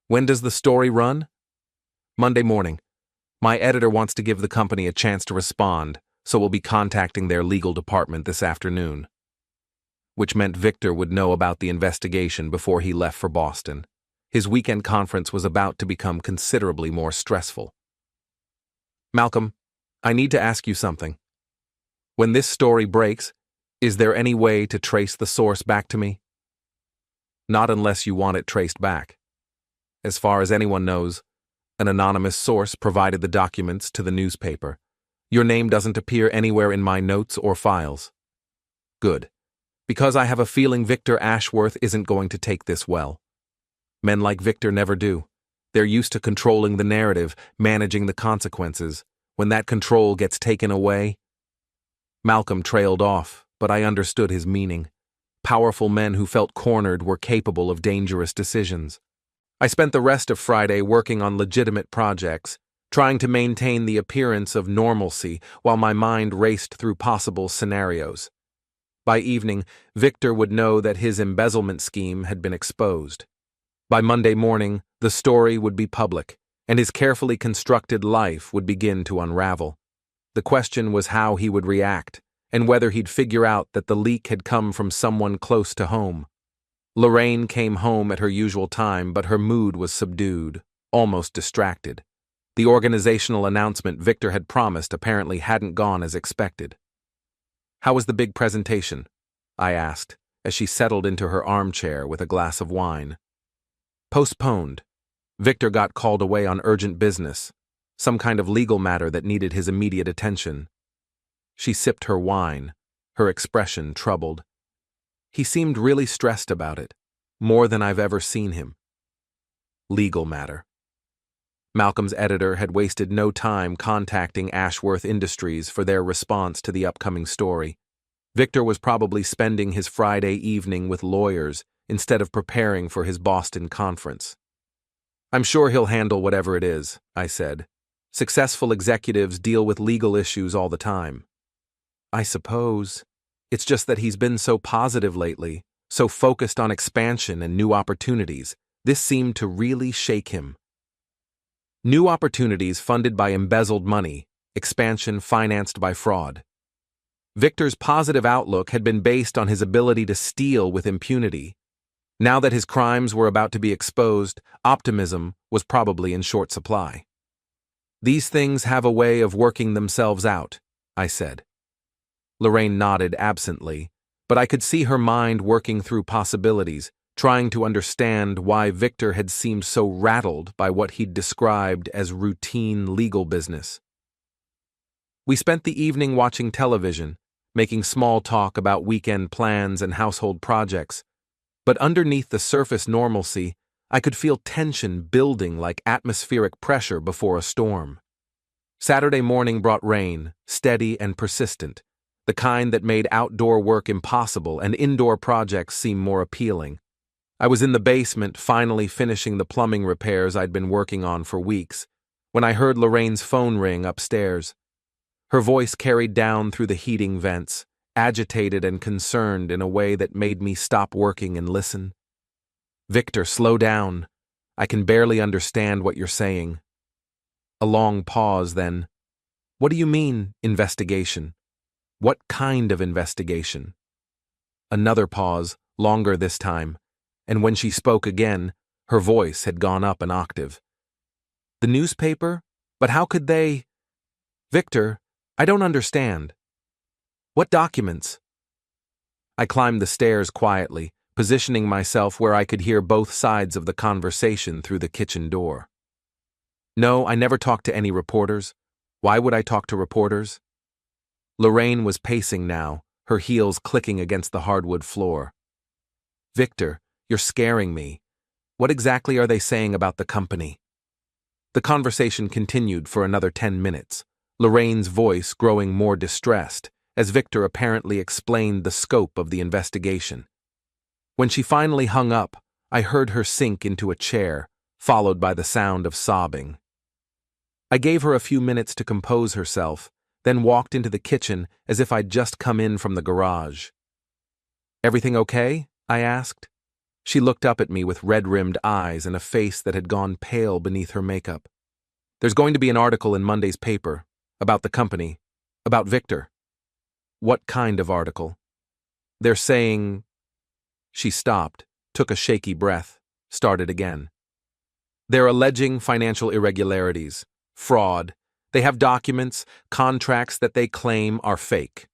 When does the story run? Monday morning. My editor wants to give the company a chance to respond, so we'll be contacting their legal department this afternoon. Which meant Victor would know about the investigation before he left for Boston. His weekend conference was about to become considerably more stressful. Malcolm, I need to ask you something. When this story breaks, is there any way to trace the source back to me? Not unless you want it traced back. As far as anyone knows, an anonymous source provided the documents to the newspaper. Your name doesn't appear anywhere in my notes or files. Good. Because I have a feeling Victor Ashworth isn't going to take this well. Men like Victor never do. They're used to controlling the narrative, managing the consequences. When that control gets taken away... Malcolm trailed off, but I understood his meaning. Powerful men who felt cornered were capable of dangerous decisions. I spent the rest of Friday working on legitimate projects, trying to maintain the appearance of normalcy while my mind raced through possible scenarios. By evening, Victor would know that his embezzlement scheme had been exposed. By Monday morning, the story would be public, and his carefully constructed life would begin to unravel. The question was how he would react, and whether he'd figure out that the leak had come from someone close to home. Lorraine came home at her usual time, but her mood was subdued, almost distracted. The organizational announcement Victor had promised apparently hadn't gone as expected. How was the big presentation? I asked, as she settled into her armchair with a glass of wine. Postponed. Victor got called away on urgent business, some kind of legal matter that needed his immediate attention. She sipped her wine, her expression troubled. He seemed really stressed about it, more than I've ever seen him. Legal matter. Malcolm's editor had wasted no time contacting Ashworth Industries for their response to the upcoming story. Victor was probably spending his Friday evening with lawyers instead of preparing for his Boston conference. I'm sure he'll handle whatever it is, I said. Successful executives deal with legal issues all the time. I suppose. It's just that he's been so positive lately, so focused on expansion and new opportunities. This seemed to really shake him. New opportunities funded by embezzled money, expansion financed by fraud. Victor's positive outlook had been based on his ability to steal with impunity. Now that his crimes were about to be exposed, optimism was probably in short supply. These things have a way of working themselves out, I said. Lorraine nodded absently, but I could see her mind working through possibilities, trying to understand why Victor had seemed so rattled by what he'd described as routine legal business. We spent the evening watching television, making small talk about weekend plans and household projects, but underneath the surface normalcy, I could feel tension building like atmospheric pressure before a storm. Saturday morning brought rain, steady and persistent, the kind that made outdoor work impossible and indoor projects seem more appealing. I was in the basement finally finishing the plumbing repairs I'd been working on for weeks, when I heard Lorraine's phone ring upstairs. Her voice carried down through the heating vents, agitated and concerned in a way that made me stop working and listen. "Victor, slow down. I can barely understand what you're saying." A long pause, then. "What do you mean, investigation? What kind of investigation?" Another pause, longer this time, and when she spoke again, her voice had gone up an octave. "The newspaper? But how could they—" "Victor, I don't understand. What documents?" I climbed the stairs quietly, positioning myself where I could hear both sides of the conversation through the kitchen door. "No, I never talked to any reporters. Why would I talk to reporters?" Lorraine was pacing now, her heels clicking against the hardwood floor. "Victor, you're scaring me. What exactly are they saying about the company?" The conversation continued for another 10 minutes, Lorraine's voice growing more distressed, as Victor apparently explained the scope of the investigation. When she finally hung up, I heard her sink into a chair, followed by the sound of sobbing. I gave her a few minutes to compose herself, then walked into the kitchen as if I'd just come in from the garage. "Everything okay?" I asked. She looked up at me with red-rimmed eyes and a face that had gone pale beneath her makeup. "There's going to be an article in Monday's paper, about the company, about Victor." "What kind of article?" "They're saying—" She stopped, took a shaky breath, started again. "They're alleging financial irregularities, fraud. They have documents, contracts that they claim are fake."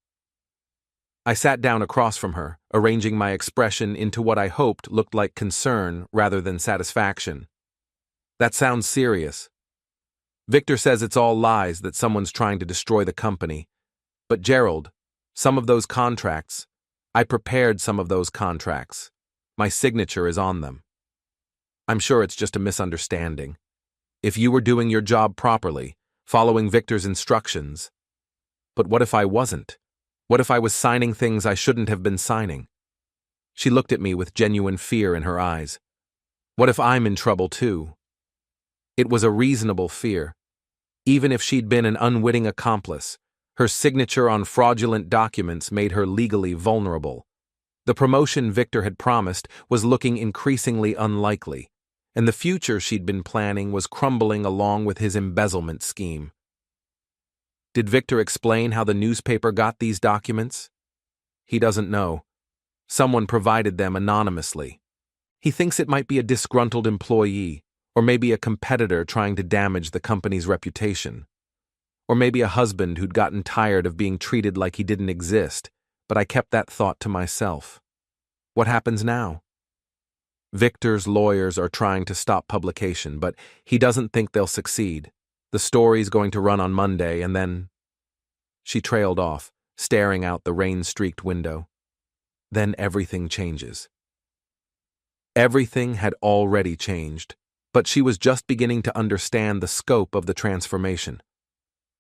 I sat down across from her, arranging my expression into what I hoped looked like concern rather than satisfaction. "That sounds serious. Victor says it's all lies, that someone's trying to destroy the company. But Gerald, some of those contracts, I prepared some of those contracts. My signature is on them. I'm sure it's just a misunderstanding. If you were doing your job properly, following Victor's instructions. But what if I wasn't? What if I was signing things I shouldn't have been signing?" She looked at me with genuine fear in her eyes. "What if I'm in trouble too?" It was a reasonable fear. Even if she'd been an unwitting accomplice, her signature on fraudulent documents made her legally vulnerable. The promotion Victor had promised was looking increasingly unlikely, and the future she'd been planning was crumbling along with his embezzlement scheme. "Did Victor explain how the newspaper got these documents?" "He doesn't know. Someone provided them anonymously. He thinks it might be a disgruntled employee, or maybe a competitor trying to damage the company's reputation. Or maybe a husband who'd gotten tired of being treated like he didn't exist, but I kept that thought to myself. What happens now?" "Victor's lawyers are trying to stop publication, but he doesn't think they'll succeed. The story's going to run on Monday, and then—" She trailed off, staring out the rain-streaked window. "Then everything changes." Everything had already changed, but she was just beginning to understand the scope of the transformation.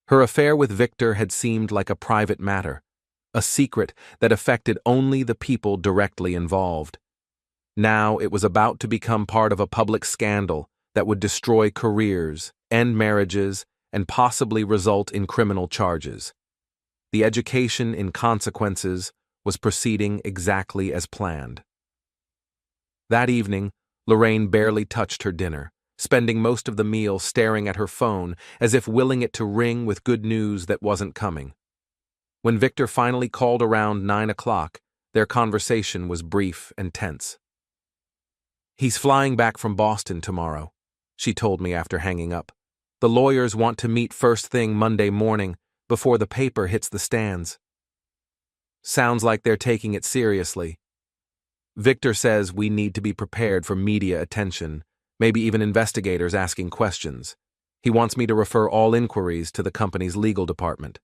Her affair with Victor had seemed like a private matter, a secret that affected only the people directly involved. Now it was about to become part of a public scandal that would destroy careers, end marriages, and possibly result in criminal charges. The education in consequences was proceeding exactly as planned. That evening, Lorraine barely touched her dinner, spending most of the meal staring at her phone as if willing it to ring with good news that wasn't coming. When Victor finally called around 9 o'clock, their conversation was brief and tense. "He's flying back from Boston tomorrow," she told me after hanging up. "The lawyers want to meet first thing Monday morning, before the paper hits the stands." "Sounds like they're taking it seriously. Victor says we need to be prepared for media attention, maybe even investigators asking questions. He wants me to refer all inquiries to the company's legal department."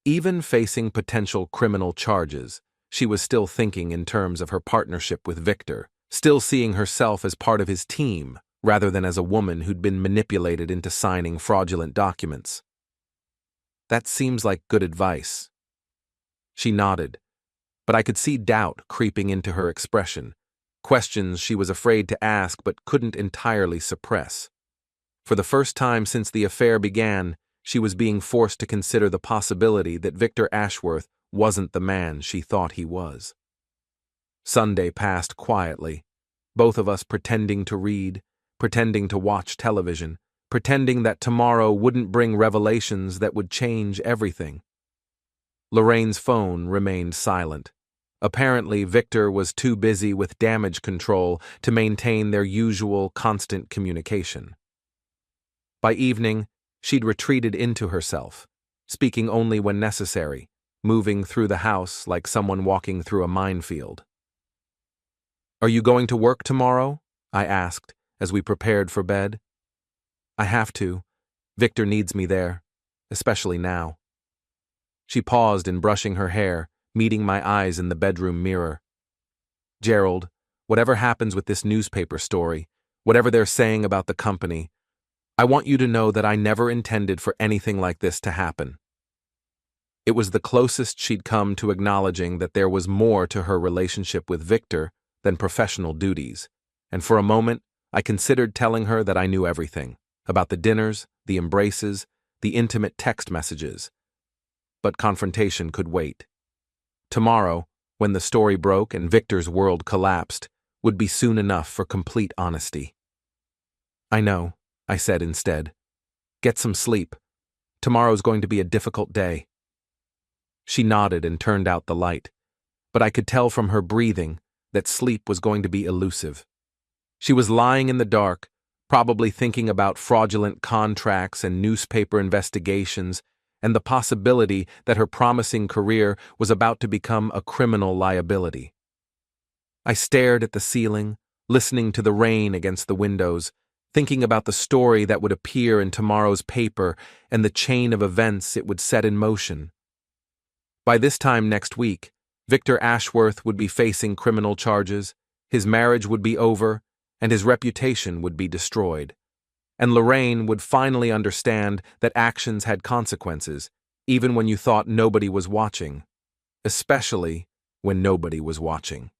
Even facing potential criminal charges, she was still thinking in terms of her partnership with Victor, still seeing herself as part of his team, rather than as a woman who'd been manipulated into signing fraudulent documents. "That seems like good advice." She nodded, but I could see doubt creeping into her expression, questions she was afraid to ask but couldn't entirely suppress. For the first time since the affair began, she was being forced to consider the possibility that Victor Ashworth wasn't the man she thought he was. Sunday passed quietly, both of us pretending to read, pretending to watch television, pretending that tomorrow wouldn't bring revelations that would change everything. Lorraine's phone remained silent. Apparently, Victor was too busy with damage control to maintain their usual constant communication. By evening, she'd retreated into herself, speaking only when necessary, moving through the house like someone walking through a minefield. "Are you going to work tomorrow?" I asked as we prepared for bed. "I have to. Victor needs me there, especially now." She paused in brushing her hair, meeting my eyes in the bedroom mirror. "Gerald, whatever happens with this newspaper story, whatever they're saying about the company, I want you to know that I never intended for anything like this to happen." It was the closest she'd come to acknowledging that there was more to her relationship with Victor than professional duties, and for a moment I considered telling her that I knew everything, about the dinners, the embraces, the intimate text messages. But confrontation could wait. Tomorrow, when the story broke and Victor's world collapsed, would be soon enough for complete honesty. "I know," I said instead. "Get some sleep. Tomorrow's going to be a difficult day." She nodded and turned out the light, but I could tell from her breathing that sleep was going to be elusive. She was lying in the dark, probably thinking about fraudulent contracts and newspaper investigations and the possibility that her promising career was about to become a criminal liability. I stared at the ceiling, listening to the rain against the windows, thinking about the story that would appear in tomorrow's paper and the chain of events it would set in motion. By this time next week, Victor Ashworth would be facing criminal charges, his marriage would be over, and his reputation would be destroyed. And Lorraine would finally understand that actions had consequences, even when you thought nobody was watching, especially when nobody was watching.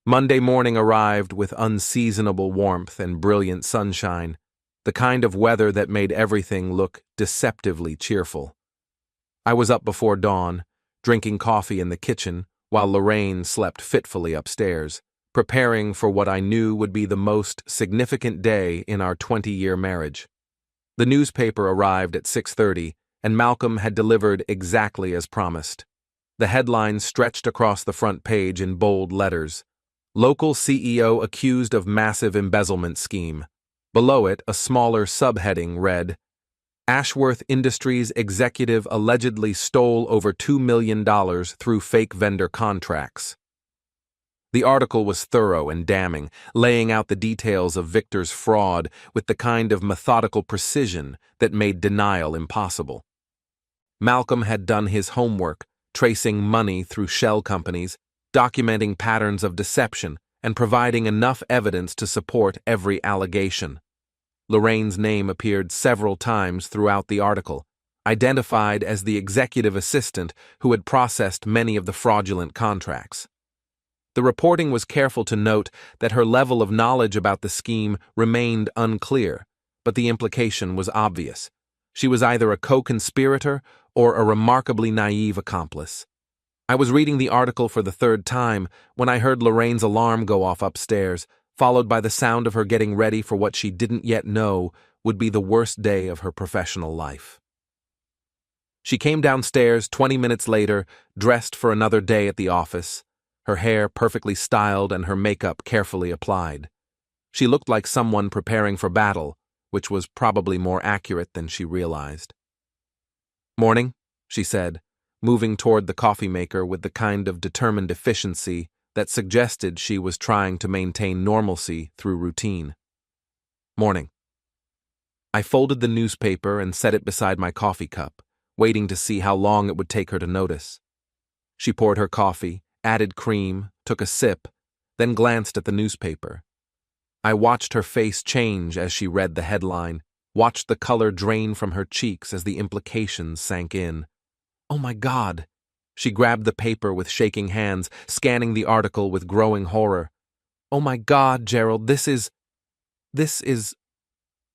Monday morning arrived with unseasonable warmth and brilliant sunshine, the kind of weather that made everything look deceptively cheerful. I was up before dawn, drinking coffee in the kitchen, while Lorraine slept fitfully upstairs, preparing for what I knew would be the most significant day in our 20-year marriage. The newspaper arrived at 6:30, and Malcolm had delivered exactly as promised. The headline stretched across the front page in bold letters: "Local CEO accused of massive embezzlement scheme." Below it, a smaller subheading read, "Ashworth Industries executive allegedly stole over $2 million through fake vendor contracts." The article was thorough and damning, laying out the details of Victor's fraud with the kind of methodical precision that made denial impossible. Malcolm had done his homework, tracing money through shell companies, documenting patterns of deception, and providing enough evidence to support every allegation. Lorraine's name appeared several times throughout the article, identified as the executive assistant who had processed many of the fraudulent contracts. The reporting was careful to note that her level of knowledge about the scheme remained unclear, but the implication was obvious. She was either a co-conspirator or a remarkably naive accomplice. I was reading the article for the third time when I heard Lorraine's alarm go off upstairs, followed by the sound of her getting ready for what she didn't yet know would be the worst day of her professional life. She came downstairs 20 minutes later, dressed for another day at the office, her hair perfectly styled and her makeup carefully applied. She looked like someone preparing for battle, which was probably more accurate than she realized. "Morning," she said, moving toward the coffee maker with the kind of determined efficiency that suggested she was trying to maintain normalcy through routine. "Morning." I folded the newspaper and set it beside my coffee cup, waiting to see how long it would take her to notice. She poured her coffee, added cream, took a sip, then glanced at the newspaper. I watched her face change as she read the headline, watched the color drain from her cheeks as the implications sank in. "Oh my God!" She grabbed the paper with shaking hands, scanning the article with growing horror. "Oh my God, Gerald, this is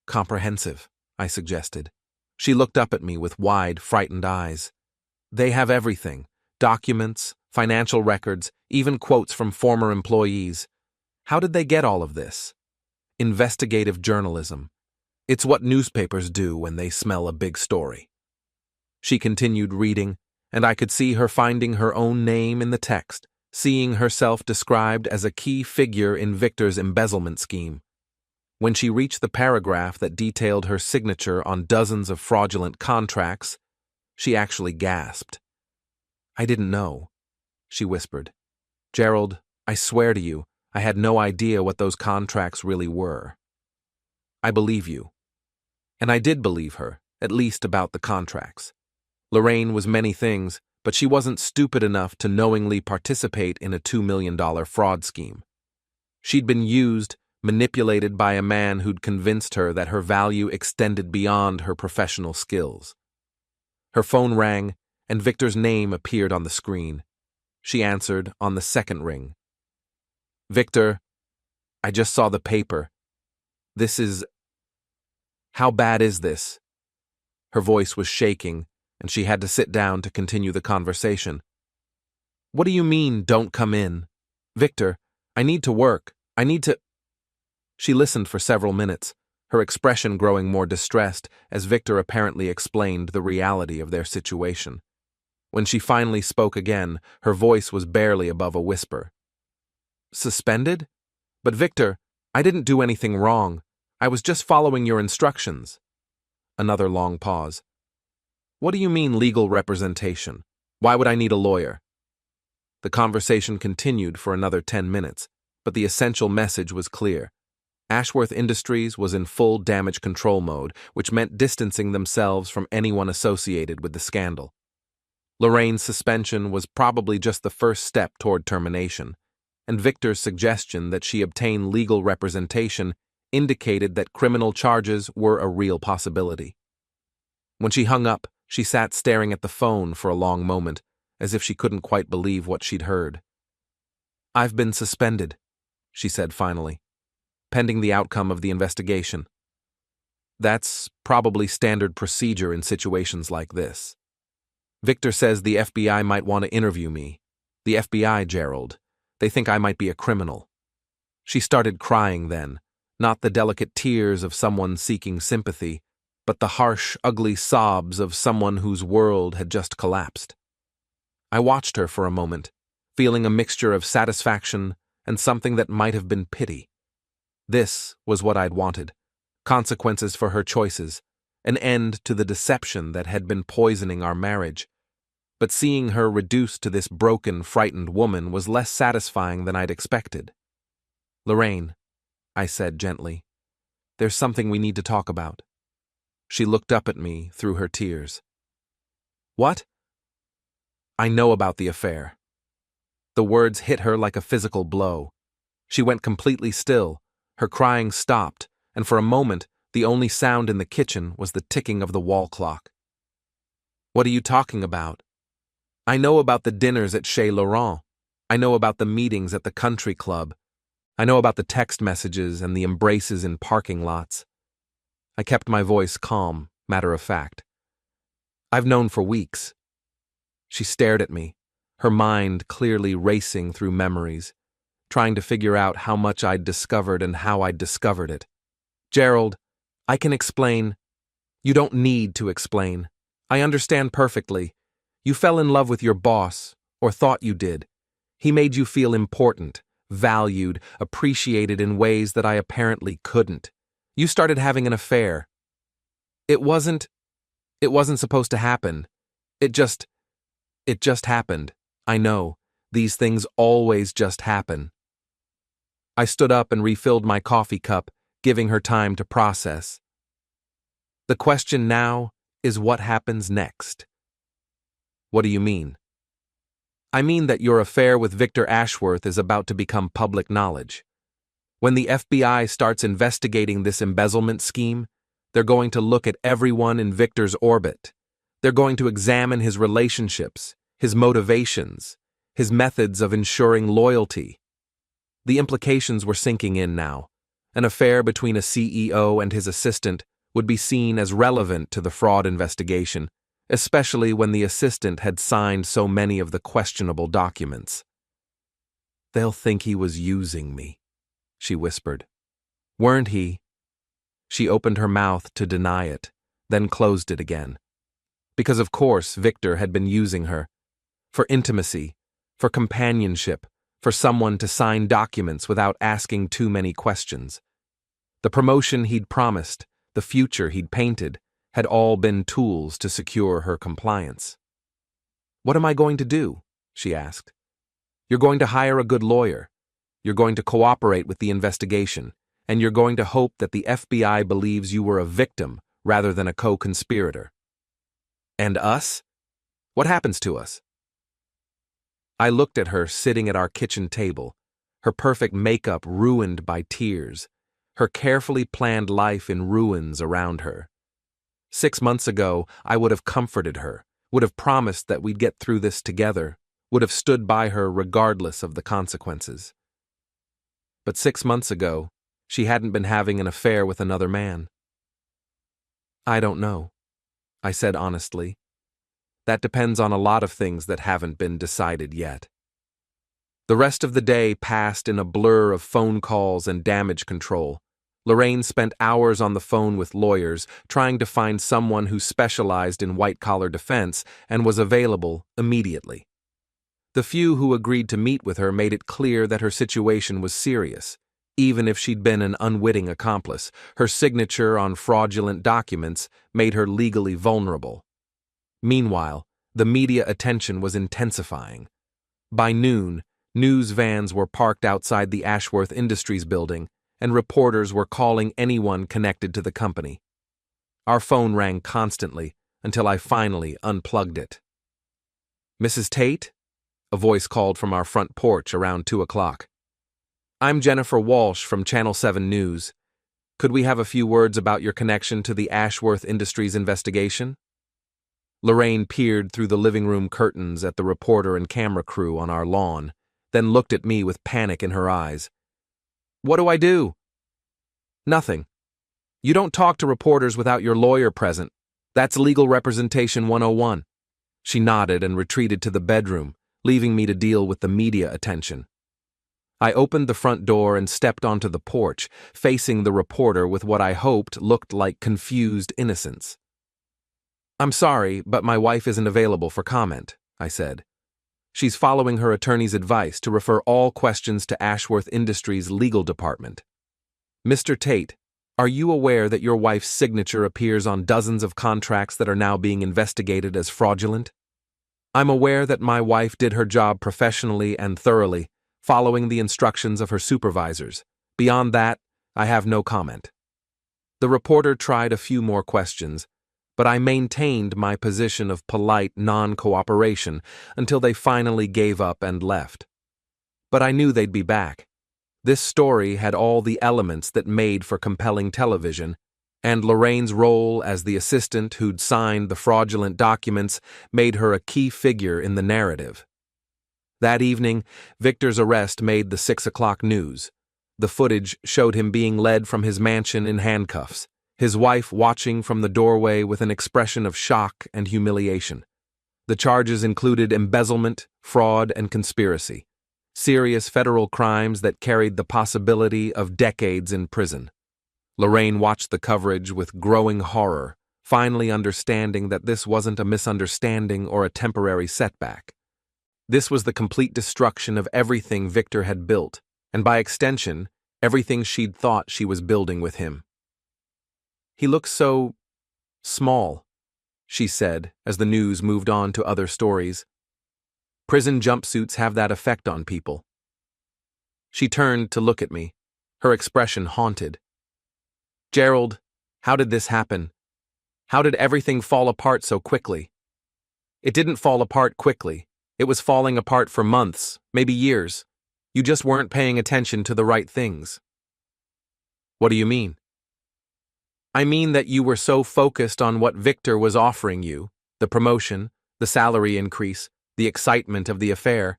comprehensive," I suggested. She looked up at me with wide, frightened eyes. "They have everything: documents, financial records, even quotes from former employees. How did they get all of this?" "Investigative journalism. It's what newspapers do when they smell a big story." She continued reading, and I could see her finding her own name in the text, seeing herself described as a key figure in Victor's embezzlement scheme. When she reached the paragraph that detailed her signature on dozens of fraudulent contracts, she actually gasped. "I didn't know," she whispered. "Gerald, I swear to you, I had no idea what those contracts really were." "I believe you." And I did believe her, at least about the contracts. Lorraine was many things, but she wasn't stupid enough to knowingly participate in a $2 million fraud scheme. She'd been used, manipulated by a man who'd convinced her that her value extended beyond her professional skills. Her phone rang, and Victor's name appeared on the screen. She answered on the second ring. "Victor, I just saw the paper. How bad is this?" Her voice was shaking, and she had to sit down to continue the conversation. "What do you mean, don't come in? Victor, I need to work. I need to—" She listened for several minutes, her expression growing more distressed as Victor apparently explained the reality of their situation. When she finally spoke again, her voice was barely above a whisper. "Suspended? But Victor, I didn't do anything wrong. I was just following your instructions." Another long pause. "What do you mean legal representation? Why would I need a lawyer?" The conversation continued for another 10 minutes, but the essential message was clear. Ashworth Industries was in full damage control mode, which meant distancing themselves from anyone associated with the scandal. Lorraine's suspension was probably just the first step toward termination, and Victor's suggestion that she obtain legal representation indicated that criminal charges were a real possibility. When she hung up, she sat staring at the phone for a long moment, as if she couldn't quite believe what she'd heard. "I've been suspended," she said finally, "pending the outcome of the investigation. That's probably standard procedure in situations like this. Victor says the FBI might want to interview me. The FBI, Gerald. They think I might be a criminal." She started crying then, not the delicate tears of someone seeking sympathy, but the harsh, ugly sobs of someone whose world had just collapsed. I watched her for a moment, feeling a mixture of satisfaction and something that might have been pity. This was what I'd wanted: consequences for her choices, an end to the deception that had been poisoning our marriage. But seeing her reduced to this broken, frightened woman was less satisfying than I'd expected. "Lorraine," I said gently, "there's something we need to talk about." She looked up at me through her tears. "What?" "I know about the affair." The words hit her like a physical blow. She went completely still, her crying stopped, and for a moment the only sound in the kitchen was the ticking of the wall clock. "What are you talking about?" "I know about the dinners at Chez Laurent. I know about the meetings at the country club. I know about the text messages and the embraces in parking lots." I kept my voice calm, matter of fact. I've known for weeks. She stared at me, her mind clearly racing through memories, trying to figure out how much I'd discovered and how I'd discovered it. Gerald, I can explain. You don't need to explain. I understand perfectly. You fell in love with your boss, or thought you did. He made you feel important, valued, appreciated in ways that I apparently couldn't. You started having an affair. It wasn't supposed to happen. It just happened. I know. These things always just happen. I stood up and refilled my coffee cup, giving her time to process. The question now is what happens next. What do you mean? I mean that your affair with Victor Ashworth is about to become public knowledge. When the FBI starts investigating this embezzlement scheme, they're going to look at everyone in Victor's orbit. They're going to examine his relationships, his motivations, his methods of ensuring loyalty. The implications were sinking in now. An affair between a CEO and his assistant would be seen as relevant to the fraud investigation, especially when the assistant had signed so many of the questionable documents. They'll think he was using me, she whispered. Weren't he? She opened her mouth to deny it, then closed it again. Because of course Victor had been using her. For intimacy, for companionship, for someone to sign documents without asking too many questions. The promotion he'd promised, the future he'd painted, had all been tools to secure her compliance. What am I going to do? She asked. You're going to hire a good lawyer. You're going to cooperate with the investigation, and you're going to hope that the FBI believes you were a victim rather than a co-conspirator. And us? What happens to us? I looked at her sitting at our kitchen table, her perfect makeup ruined by tears, her carefully planned life in ruins around her. 6 months ago, I would have comforted her, would have promised that we'd get through this together, would have stood by her regardless of the consequences. But 6 months ago, she hadn't been having an affair with another man. I don't know, I said honestly. That depends on a lot of things that haven't been decided yet. The rest of the day passed in a blur of phone calls and damage control. Lorraine spent hours on the phone with lawyers, trying to find someone who specialized in white-collar defense and was available immediately. The few who agreed to meet with her made it clear that her situation was serious. Even if she'd been an unwitting accomplice, her signature on fraudulent documents made her legally vulnerable. Meanwhile, the media attention was intensifying. By noon, news vans were parked outside the Ashworth Industries building, and reporters were calling anyone connected to the company. Our phone rang constantly until I finally unplugged it. Mrs. Tate? A voice called from our front porch around 2 o'clock. I'm Jennifer Walsh from Channel 7 News. Could we have a few words about your connection to the Ashworth Industries investigation? Lorraine peered through the living room curtains at the reporter and camera crew on our lawn, then looked at me with panic in her eyes. What do I do? Nothing. You don't talk to reporters without your lawyer present. That's legal representation 101. She nodded and retreated to the bedroom, leaving me to deal with the media attention. I opened the front door and stepped onto the porch, facing the reporter with what I hoped looked like confused innocence. I'm sorry, but my wife isn't available for comment, I said. She's following her attorney's advice to refer all questions to Ashworth Industries' legal department. Mr. Tate, are you aware that your wife's signature appears on dozens of contracts that are now being investigated as fraudulent? I'm aware that my wife did her job professionally and thoroughly, following the instructions of her supervisors. Beyond that, I have no comment. The reporter tried a few more questions, but I maintained my position of polite non-cooperation until they finally gave up and left. But I knew they'd be back. This story had all the elements that made for compelling television, and Lorraine's role as the assistant who'd signed the fraudulent documents made her a key figure in the narrative. That evening, Victor's arrest made the 6 o'clock news. The footage showed him being led from his mansion in handcuffs, his wife watching from the doorway with an expression of shock and humiliation. The charges included embezzlement, fraud, and conspiracy, serious federal crimes that carried the possibility of decades in prison. Lorraine watched the coverage with growing horror, finally understanding that this wasn't a misunderstanding or a temporary setback. This was the complete destruction of everything Victor had built, and by extension, everything she'd thought she was building with him. "He looks so small," she said as the news moved on to other stories. "Prison jumpsuits have that effect on people." She turned to look at me, her expression haunted. "Gerald, how did this happen? How did everything fall apart so quickly?" "It didn't fall apart quickly. It was falling apart for months, maybe years. You just weren't paying attention to the right things." "What do you mean?" "I mean that you were so focused on what Victor was offering you, the promotion, the salary increase, the excitement of the affair,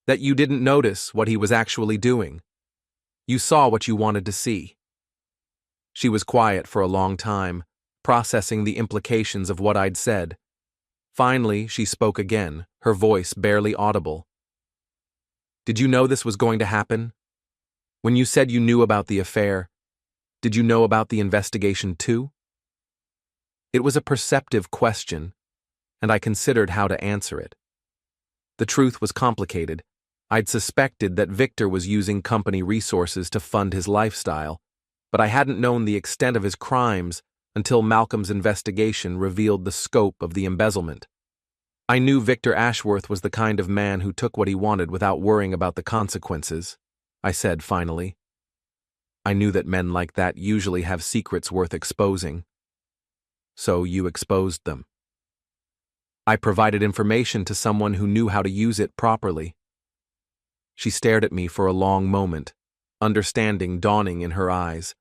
that you didn't notice what he was actually doing. You saw what you wanted to see." She was quiet for a long time, processing the implications of what I'd said. Finally, she spoke again, her voice barely audible. "Did you know this was going to happen? When you said you knew about the affair, did you know about the investigation too?" It was a perceptive question, and I considered how to answer it. The truth was complicated. I'd suspected that Victor was using company resources to fund his lifestyle, but I hadn't known the extent of his crimes until Malcolm's investigation revealed the scope of the embezzlement. I knew Victor Ashworth was the kind of man who took what he wanted without worrying about the consequences, I said finally. I knew that men like that usually have secrets worth exposing. "So you exposed them." "I provided information to someone who knew how to use it properly." She stared at me for a long moment, understanding dawning in her eyes.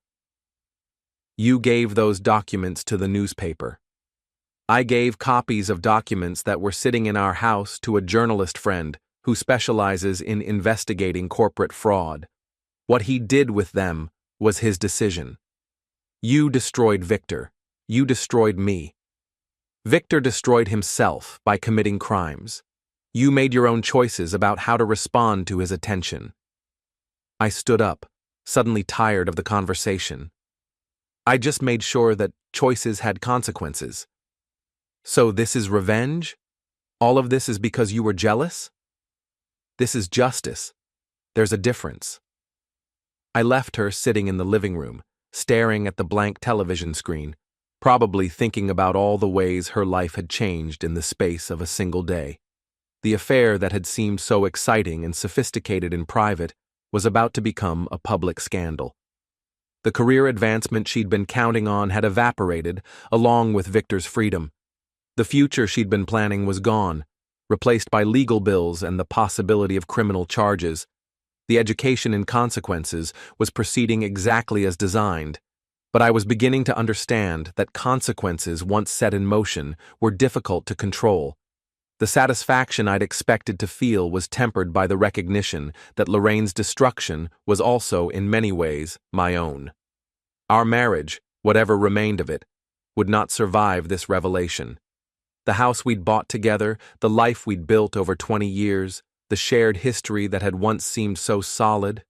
"You gave those documents to the newspaper. I gave copies of documents that were sitting in our house to a journalist friend who specializes in investigating corporate fraud. What he did with them was his decision. You destroyed Victor. You destroyed me. Victor destroyed himself by committing crimes. You made your own choices about how to respond to his attention." I stood up, suddenly tired of the conversation. I just made sure that choices had consequences. "So this is revenge? All of this is because you were jealous?" "This is justice. There's a difference." I left her sitting in the living room, staring at the blank television screen, probably thinking about all the ways her life had changed in the space of a single day. The affair that had seemed so exciting and sophisticated in private was about to become a public scandal. The career advancement she'd been counting on had evaporated, along with Victor's freedom. The future she'd been planning was gone, replaced by legal bills and the possibility of criminal charges. The education in consequences was proceeding exactly as designed, but I was beginning to understand that consequences once set in motion were difficult to control. The satisfaction I'd expected to feel was tempered by the recognition that Lorraine's destruction was also, in many ways, my own. Our marriage, whatever remained of it, would not survive this revelation. The house we'd bought together, the life we'd built over 20 years, the shared history that had once seemed so solid,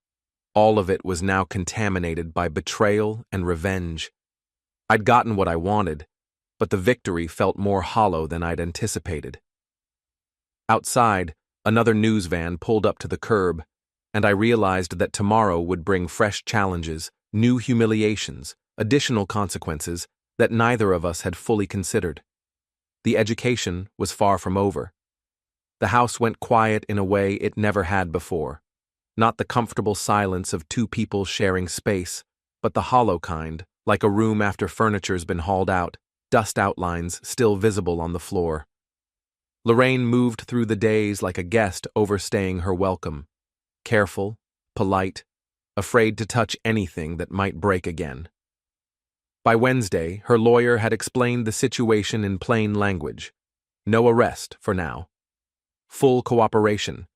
all of it was now contaminated by betrayal and revenge. I'd gotten what I wanted, but the victory felt more hollow than I'd anticipated. Outside, another news van pulled up to the curb, and I realized that tomorrow would bring fresh challenges, new humiliations, additional consequences that neither of us had fully considered. The education was far from over. The house went quiet in a way it never had before. Not the comfortable silence of two people sharing space, but the hollow kind, like a room after furniture's been hauled out, dust outlines still visible on the floor. Lorraine moved through the days like a guest overstaying her welcome, careful, polite, afraid to touch anything that might break again. By Wednesday, her lawyer had explained the situation in plain language. No arrest for now. Full cooperation.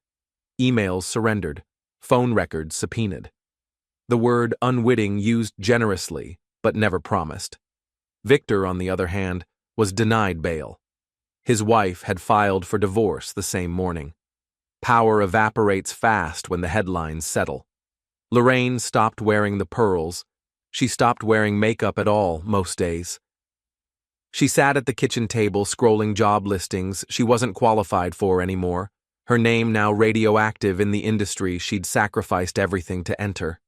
Emails surrendered. Phone records subpoenaed. The word unwitting used generously, but never promised. Victor, on the other hand, was denied bail. His wife had filed for divorce the same morning. Power evaporates fast when the headlines settle. Lorraine stopped wearing the pearls. She stopped wearing makeup at all most days. She sat at the kitchen table scrolling job listings she wasn't qualified for anymore, her name now radioactive in the industry she'd sacrificed everything to enter.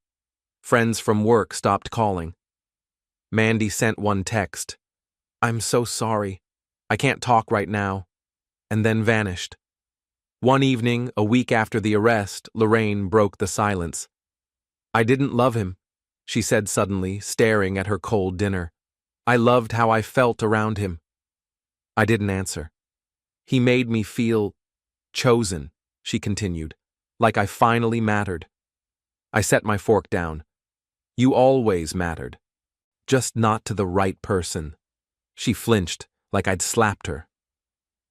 Friends from work stopped calling. Mandy sent one text, "I'm so sorry. I can't talk right now," and then vanished. One evening, a week after the arrest, Lorraine broke the silence. "I didn't love him," she said suddenly, staring at her cold dinner. "I loved how I felt around him." I didn't answer. "He made me feel chosen," she continued, "like I finally mattered." I set my fork down. "You always mattered. Just not to the right person." She flinched, like I'd slapped her.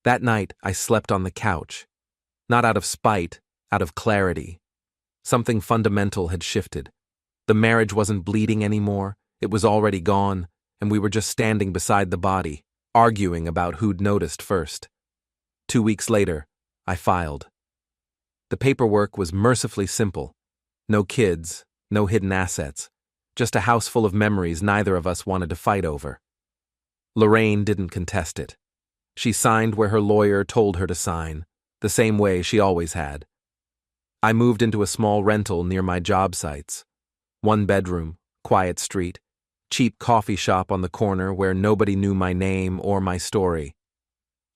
That night, I slept on the couch. Not out of spite, out of clarity. Something fundamental had shifted. The marriage wasn't bleeding anymore, it was already gone, and we were just standing beside the body, arguing about who'd noticed first. 2 weeks later, I filed. The paperwork was mercifully simple. No kids, no hidden assets, just a house full of memories neither of us wanted to fight over. Lorraine didn't contest it. She signed where her lawyer told her to sign, the same way she always had. I moved into a small rental near my job sites. 1 bedroom, quiet street, cheap coffee shop on the corner where nobody knew my name or my story.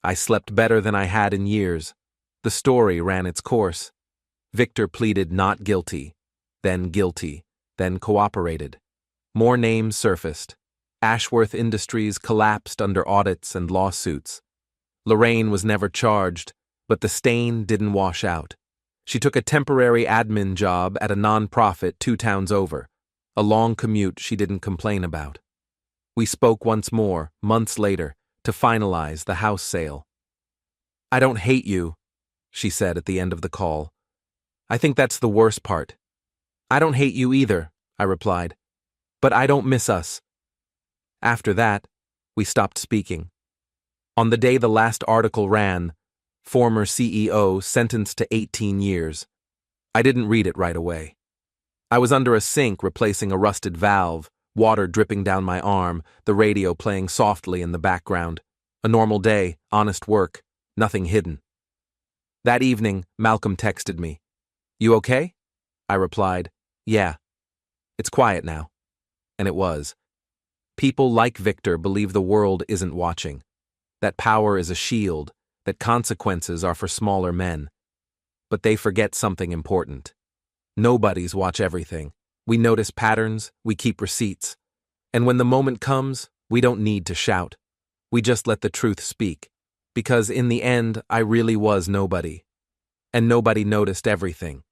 I slept better than I had in years. The story ran its course. Victor pleaded not guilty, then cooperated. More names surfaced. Ashworth Industries collapsed under audits and lawsuits. Lorraine was never charged, but the stain didn't wash out. She took a temporary admin job at a non-profit 2 towns over, a long commute she didn't complain about. We spoke once more, months later, to finalize the house sale. "I don't hate you," she said at the end of the call. "I think that's the worst part." "I don't hate you either," I replied. "But I don't miss us." After that, we stopped speaking. On the day the last article ran, former CEO sentenced to 18 years. I didn't read it right away. I was under a sink replacing a rusted valve, water dripping down my arm, the radio playing softly in the background. A normal day, honest work, nothing hidden. That evening, Malcolm texted me. "You okay?" I replied, "Yeah. It's quiet now." And it was. People like Victor believe the world isn't watching, that power is a shield, that consequences are for smaller men. But they forget something important. Nobodies watch everything. We notice patterns, we keep receipts. And when the moment comes, we don't need to shout. We just let the truth speak. Because in the end, I really was nobody. And nobody noticed everything.